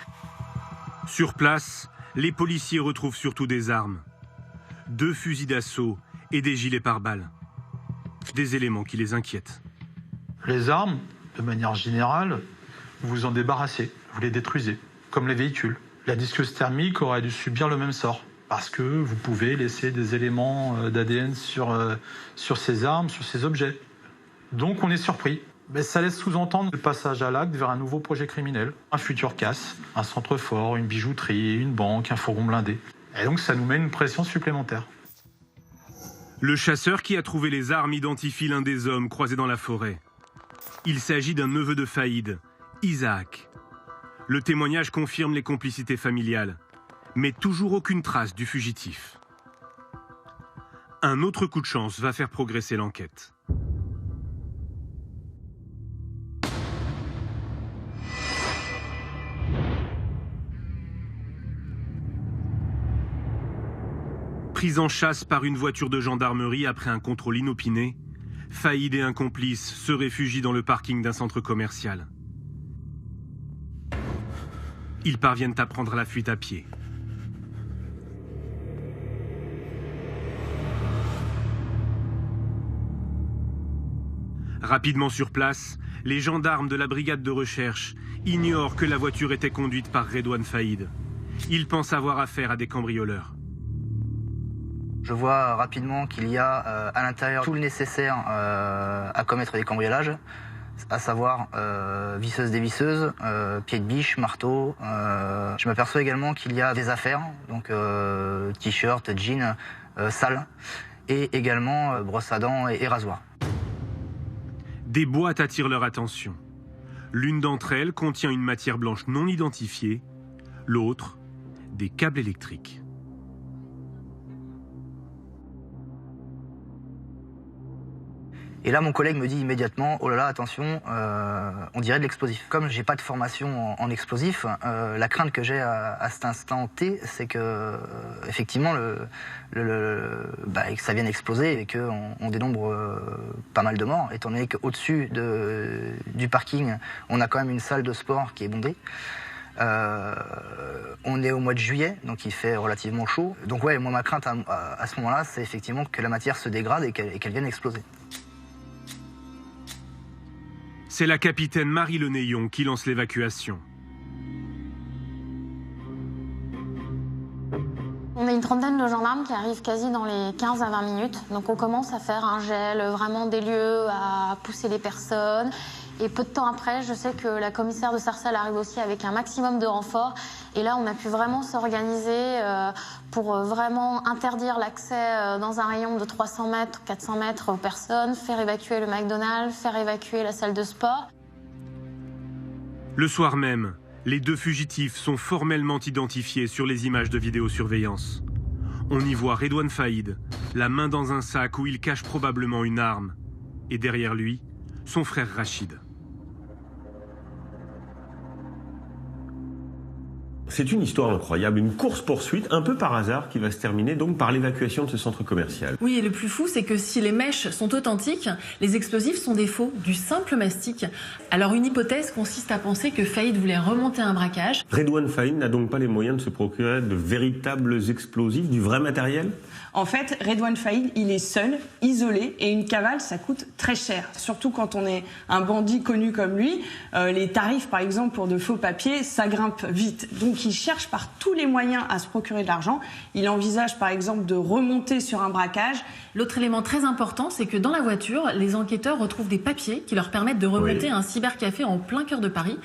Sur place, les policiers retrouvent surtout des armes. 2 fusils d'assaut et des gilets pare-balles. Des éléments qui les inquiètent. Les armes, de manière générale, vous vous en débarrassez, vous les détruisez, comme les véhicules. La disqueuse thermique aurait dû subir le même sort, parce que vous pouvez laisser des éléments d'ADN sur ces armes, sur ces objets. Donc on est surpris. Mais ça laisse sous-entendre le passage à l'acte vers un nouveau projet criminel. Un futur casse, un centre fort, une bijouterie, une banque, un fourgon blindé. Et donc ça nous met une pression supplémentaire. Le chasseur qui a trouvé les armes identifie l'un des hommes croisés dans la forêt. Il s'agit d'un neveu de Faïd, Isaac. Le témoignage confirme les complicités familiales, mais toujours aucune trace du fugitif. Un autre coup de chance va faire progresser l'enquête. Pris en chasse par une voiture de gendarmerie après un contrôle inopiné, Faïd et un complice se réfugient dans le parking d'un centre commercial. Ils parviennent à prendre la fuite à pied. Rapidement sur place, les gendarmes de la brigade de recherche ignorent que la voiture était conduite par Redouane Faïd. Ils pensent avoir affaire à des cambrioleurs. Je vois rapidement qu'il y a à l'intérieur tout le nécessaire à commettre des cambriolages, à savoir visseuse dévisseuse, pied de biche, marteau. Je m'aperçois également qu'il y a des affaires, donc t-shirt, jeans, sales, et également brosse à dents et rasoir. Des boîtes attirent leur attention. L'une d'entre elles contient une matière blanche non identifiée, l'autre, des câbles électriques. Et là, mon collègue me dit immédiatement, oh là là, attention, on dirait de l'explosif. Comme j'ai pas de formation en explosif, la crainte que j'ai à cet instant T, c'est que effectivement, que ça vienne exploser et qu'on dénombre pas mal de morts, étant donné qu'au-dessus du parking, on a quand même une salle de sport qui est bondée. On est au mois de juillet, donc il fait relativement chaud. Donc ouais, moi ma crainte à ce moment-là, c'est effectivement que la matière se dégrade et qu'elle vienne exploser. C'est la capitaine Marie Lenéillon qui lance l'évacuation. On est une trentaine de gendarmes qui arrivent quasi dans les 15 à 20 minutes. Donc on commence à faire un gel vraiment des lieux, à pousser les personnes. Et peu de temps après, je sais que la commissaire de Sarcelles arrive aussi avec un maximum de renforts. Et là, on a pu vraiment s'organiser pour vraiment interdire l'accès dans un rayon de 300 mètres, 400 mètres aux personnes, faire évacuer le McDonald's, faire évacuer la salle de sport. Le soir même, les 2 fugitifs sont formellement identifiés sur les images de vidéosurveillance. On y voit Redouane Faïd, la main dans un sac où il cache probablement une arme. Et derrière lui, son frère Rachid. C'est une histoire incroyable, une course-poursuite un peu par hasard qui va se terminer donc par l'évacuation de ce centre commercial. Oui, et le plus fou, c'est que si les mèches sont authentiques, les explosifs sont des faux, du simple mastic. Alors une hypothèse consiste à penser que Faïd voulait remonter un braquage. Redouane Faïd n'a donc pas les moyens de se procurer de véritables explosifs, du vrai matériel ? En fait, Redouane Faïd, il est seul, isolé, et une cavale, ça coûte très cher. Surtout quand on est un bandit connu comme lui. Les tarifs, par exemple, pour de faux papiers, ça grimpe vite. Donc il cherche par tous les moyens à se procurer de l'argent. Il envisage, par exemple, de remonter sur un braquage. L'autre élément très important, c'est que dans la voiture, les enquêteurs retrouvent des papiers qui leur permettent de remonter à un cybercafé en plein cœur de Paris.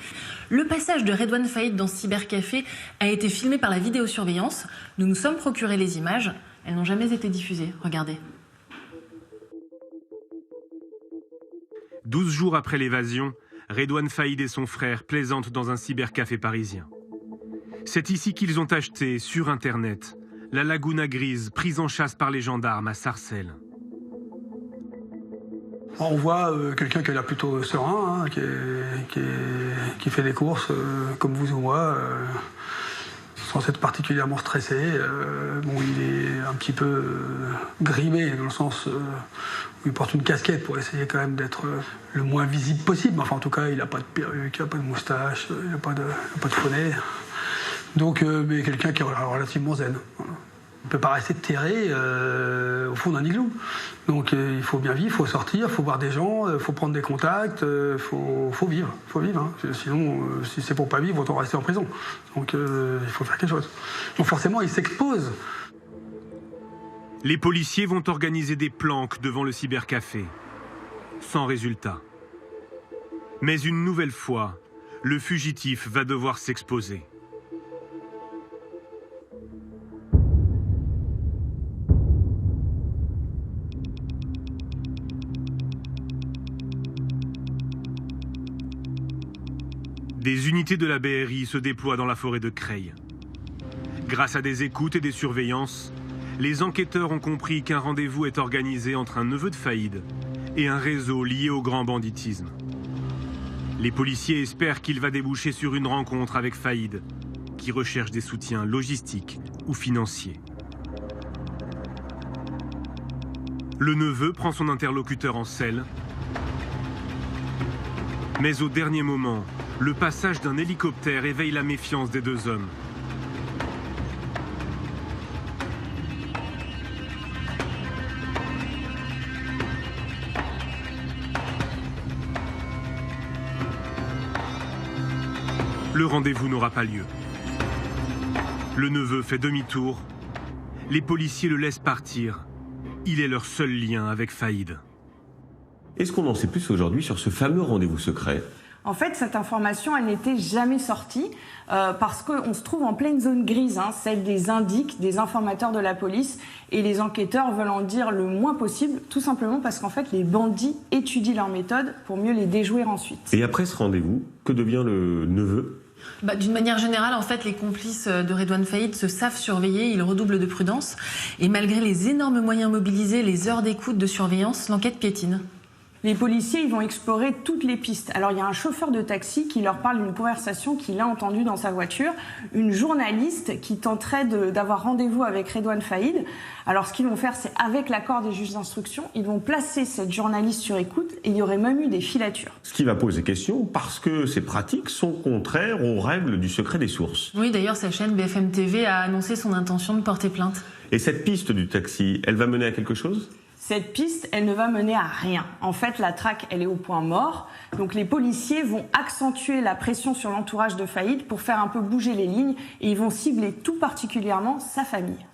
Le passage de Redouane Faïd dans ce cybercafé a été filmé par la vidéosurveillance. Nous nous sommes procuré les images. Elles n'ont jamais été diffusées. Regardez. 12 jours après l'évasion, Redouane Faïd et son frère plaisantent dans un cybercafé parisien. C'est ici qu'ils ont acheté, sur Internet, la Laguna Grise, prise en chasse par les gendarmes à Sarcelles. On voit quelqu'un qui est là plutôt serein, hein, qui fait des courses comme vous ou moi, sans être particulièrement stressé. Il est un petit peu grimé dans le sens où il porte une casquette pour essayer quand même d'être le moins visible possible. Enfin, en tout cas, il n'a pas de perruque, il n'a pas de moustache, il n'a pas de faux nez. Donc, mais quelqu'un qui est relativement zen. Voilà. On ne peut pas rester terré au fond d'un igloo. Donc il faut bien vivre, il faut sortir, il faut voir des gens, il faut prendre des contacts, il faut vivre. Hein. Sinon, si c'est pour pas vivre, autant rester en prison. Donc il faut faire quelque chose. Donc forcément, il s'expose. Les policiers vont organiser des planques devant le cybercafé. Sans résultat. Mais une nouvelle fois, le fugitif va devoir s'exposer. Des unités de la BRI se déploient dans la forêt de Creil. Grâce à des écoutes et des surveillances, les enquêteurs ont compris qu'un rendez-vous est organisé entre un neveu de Faïd et un réseau lié au grand banditisme. Les policiers espèrent qu'il va déboucher sur une rencontre avec Faïd, qui recherche des soutiens logistiques ou financiers. Le neveu prend son interlocuteur en selle, mais au dernier moment, le passage d'un hélicoptère éveille la méfiance des 2 hommes. Le rendez-vous n'aura pas lieu. Le neveu fait demi-tour. Les policiers le laissent partir. Il est leur seul lien avec Faïd. Est-ce qu'on en sait plus aujourd'hui sur ce fameux rendez-vous secret ? En fait, cette information, elle n'était jamais sortie parce qu'on se trouve en pleine zone grise, celle des indiques, des informateurs de la police, et les enquêteurs veulent en dire le moins possible, tout simplement parce qu'en fait, les bandits étudient leurs méthodes pour mieux les déjouer ensuite. Et après ce rendez-vous, que devient le neveu ? D'une manière générale, en fait, les complices de Redouane Faïd se savent surveiller, ils redoublent de prudence. Et malgré les énormes moyens mobilisés, les heures d'écoute de surveillance, l'enquête piétine. Les policiers ils vont explorer toutes les pistes. Alors il y a un chauffeur de taxi qui leur parle d'une conversation qu'il a entendue dans sa voiture, une journaliste qui tenterait d'avoir rendez-vous avec Redouane Faïd. Alors ce qu'ils vont faire, c'est avec l'accord des juges d'instruction, ils vont placer cette journaliste sur écoute et il y aurait même eu des filatures. Ce qui va poser question parce que ces pratiques sont contraires aux règles du secret des sources. Oui, d'ailleurs, sa chaîne BFM TV a annoncé son intention de porter plainte. Et cette piste du taxi, elle va mener à quelque chose ? Cette piste, elle ne va mener à rien. En fait, la traque, elle est au point mort. Donc les policiers vont accentuer la pression sur l'entourage de Faïd pour faire un peu bouger les lignes et ils vont cibler tout particulièrement sa famille.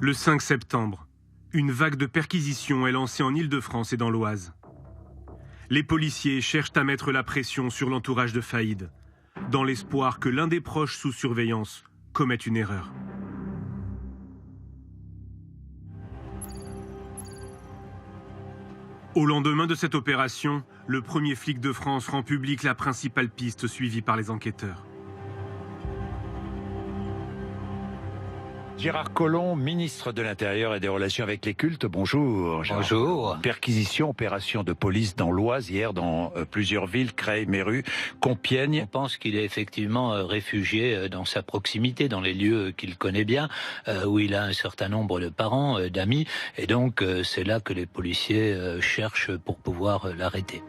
Le 5 septembre, une vague de perquisitions est lancée en Île-de-France et dans l'Oise. Les policiers cherchent à mettre la pression sur l'entourage de Faïd, dans l'espoir que l'un des proches sous surveillance commette une erreur. Au lendemain de cette opération, le premier flic de France rend public la principale piste suivie par les enquêteurs. Gérard Collomb, ministre de l'Intérieur et des Relations avec les cultes, bonjour. Bonjour. Perquisition, opération de police dans l'Oise, hier dans plusieurs villes, Creil, Méru, Compiègne. On pense qu'il est effectivement réfugié dans sa proximité, dans les lieux qu'il connaît bien, où il a un certain nombre de parents, d'amis, et donc c'est là que les policiers cherchent pour pouvoir l'arrêter.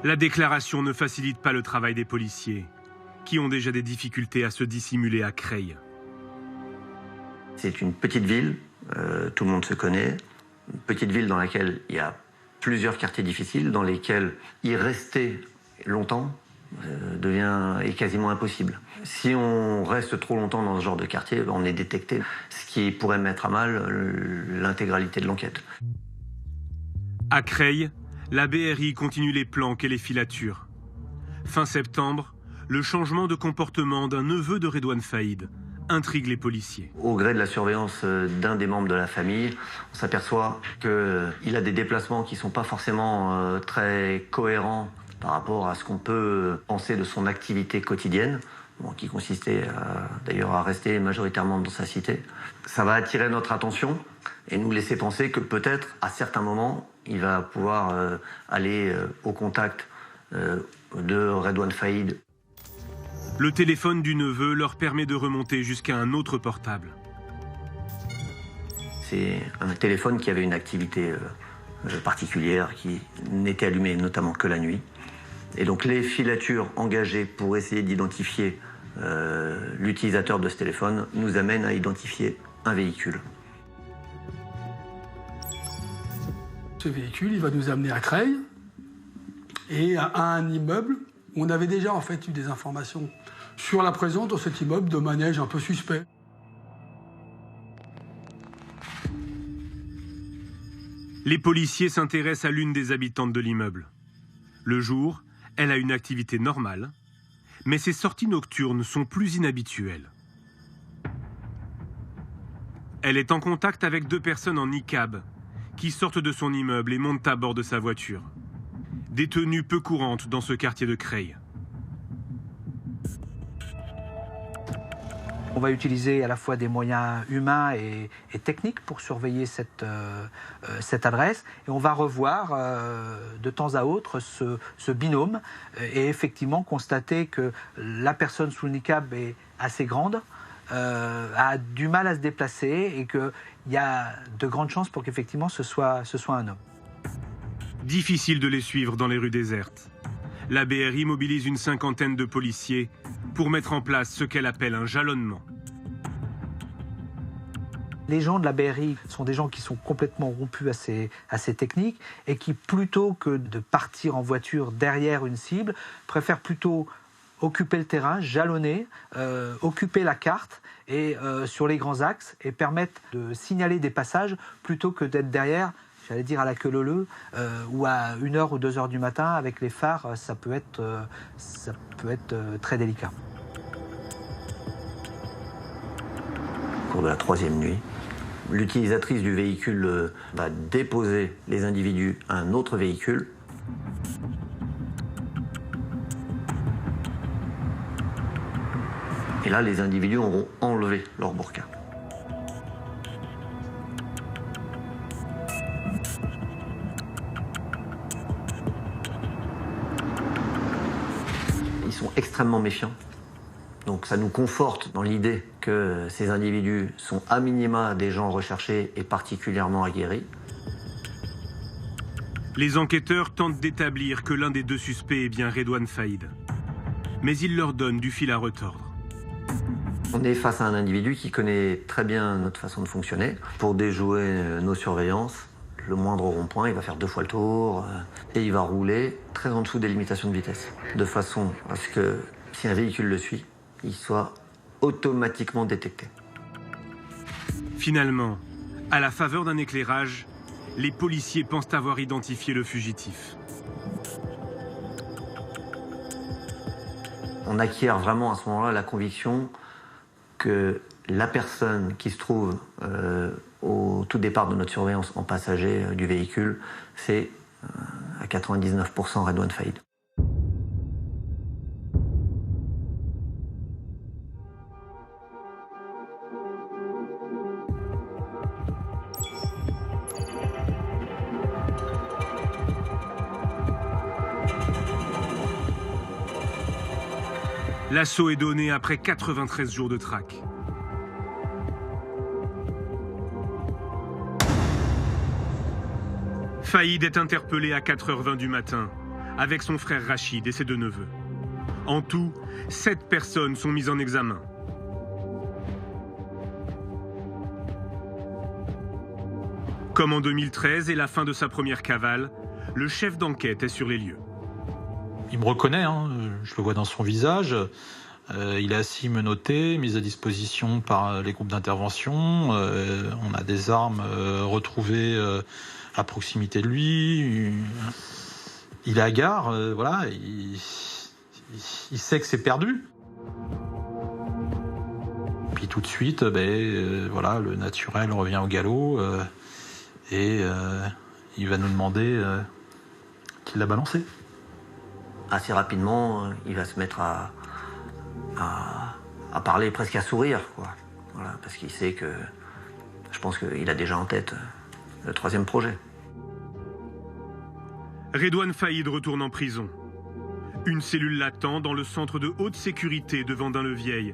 La déclaration ne facilite pas le travail des policiers, qui ont déjà des difficultés à se dissimuler à Creil. C'est une petite ville, tout le monde se connaît, une petite ville dans laquelle il y a plusieurs quartiers difficiles, dans lesquels y rester longtemps est quasiment impossible. Si on reste trop longtemps dans ce genre de quartier, on est détecté, ce qui pourrait mettre à mal l'intégralité de l'enquête. À Creil, la BRI continue les planques et les filatures. Fin septembre, le changement de comportement d'un neveu de Redouane Faïd intrigue les policiers. Au gré de la surveillance d'un des membres de la famille, on s'aperçoit qu'il a des déplacements qui ne sont pas forcément très cohérents par rapport à ce qu'on peut penser de son activité quotidienne, qui consistait d'ailleurs à rester majoritairement dans sa cité. Ça va attirer notre attention et nous laisser penser que peut-être, à certains moments, il va pouvoir aller au contact de Redouane Faïd. Le téléphone du neveu leur permet de remonter jusqu'à un autre portable. C'est un téléphone qui avait une activité particulière, qui n'était allumé notamment que la nuit. Et donc les filatures engagées pour essayer d'identifier l'utilisateur de ce téléphone nous amènent à identifier un véhicule. Ce véhicule, il va nous amener à Creil et à un immeuble. On avait déjà en fait eu des informations sur la présence dans cet immeuble de manège un peu suspect. Les policiers s'intéressent à l'une des habitantes de l'immeuble. Le jour, elle a une activité normale, mais ses sorties nocturnes sont plus inhabituelles. Elle est en contact avec deux personnes en niqab qui sortent de son immeuble et montent à bord de sa voiture. Des tenues peu courantes dans ce quartier de Creil. On va utiliser à la fois des moyens humains et techniques pour surveiller cette adresse. Et on va revoir de temps à autre ce binôme et effectivement constater que la personne sous le niqab est assez grande, a du mal à se déplacer et qu'il y a de grandes chances pour qu'effectivement ce soit un homme. Difficile de les suivre dans les rues désertes. La BRI mobilise une cinquantaine de policiers pour mettre en place ce qu'elle appelle un jalonnement. Les gens de la BRI sont des gens qui sont complètement rompus à ces techniques et qui, plutôt que de partir en voiture derrière une cible, préfèrent plutôt occuper le terrain, jalonner, occuper la carte et sur les grands axes et permettre de signaler des passages plutôt que d'être derrière, j'allais dire à la queue leu-leu, ou à 1h ou 2h du matin avec les phares, ça peut être très délicat. Au cours de la troisième nuit, l'utilisatrice du véhicule va déposer les individus à un autre véhicule. Et là, les individus auront enlevé leur burqa. Ils sont extrêmement méfiants. Donc ça nous conforte dans l'idée que ces individus sont à minima des gens recherchés et particulièrement aguerris. Les enquêteurs tentent d'établir que l'un des deux suspects est bien Redouane Faïd. Mais ils leur donnent du fil à retordre. On est face à un individu qui connaît très bien notre façon de fonctionner. Pour déjouer nos surveillances, le moindre rond-point, il va faire 2 fois le tour et il va rouler très en dessous des limitations de vitesse. De façon à ce que si un véhicule le suit, il soit automatiquement détecté. Finalement, à la faveur d'un éclairage, les policiers pensent avoir identifié le fugitif. On acquiert vraiment à ce moment-là la conviction que la personne qui se trouve au tout départ de notre surveillance en passager du véhicule, c'est à 99% Redouane Faïd. L'assaut est donné après 93 jours de traque. Faïd est interpellé à 4h20 du matin, avec son frère Rachid et ses 2 neveux. En tout, 7 personnes sont mises en examen. Comme en 2013 et la fin de sa première cavale, le chef d'enquête est sur les lieux. Il me reconnaît, hein, je le vois dans son visage. Il est assis menotté, mis à disposition par les groupes d'intervention. On a des armes retrouvées à proximité de lui. Il est hagard, voilà. Il sait que c'est perdu. Puis tout de suite, voilà, le naturel revient au galop et il va nous demander qui l'a balancé. Assez rapidement, il va se mettre à parler, presque à sourire, quoi. Voilà, parce qu'il sait que, je pense qu'il a déjà en tête le 3e projet. Redouane Faïd retourne en prison. Une cellule l'attend dans le centre de haute sécurité de Vendin-le-Vieil.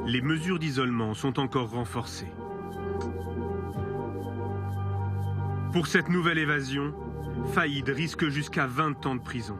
Les mesures d'isolement sont encore renforcées. Pour cette nouvelle évasion, Faïd risque jusqu'à 20 ans de prison.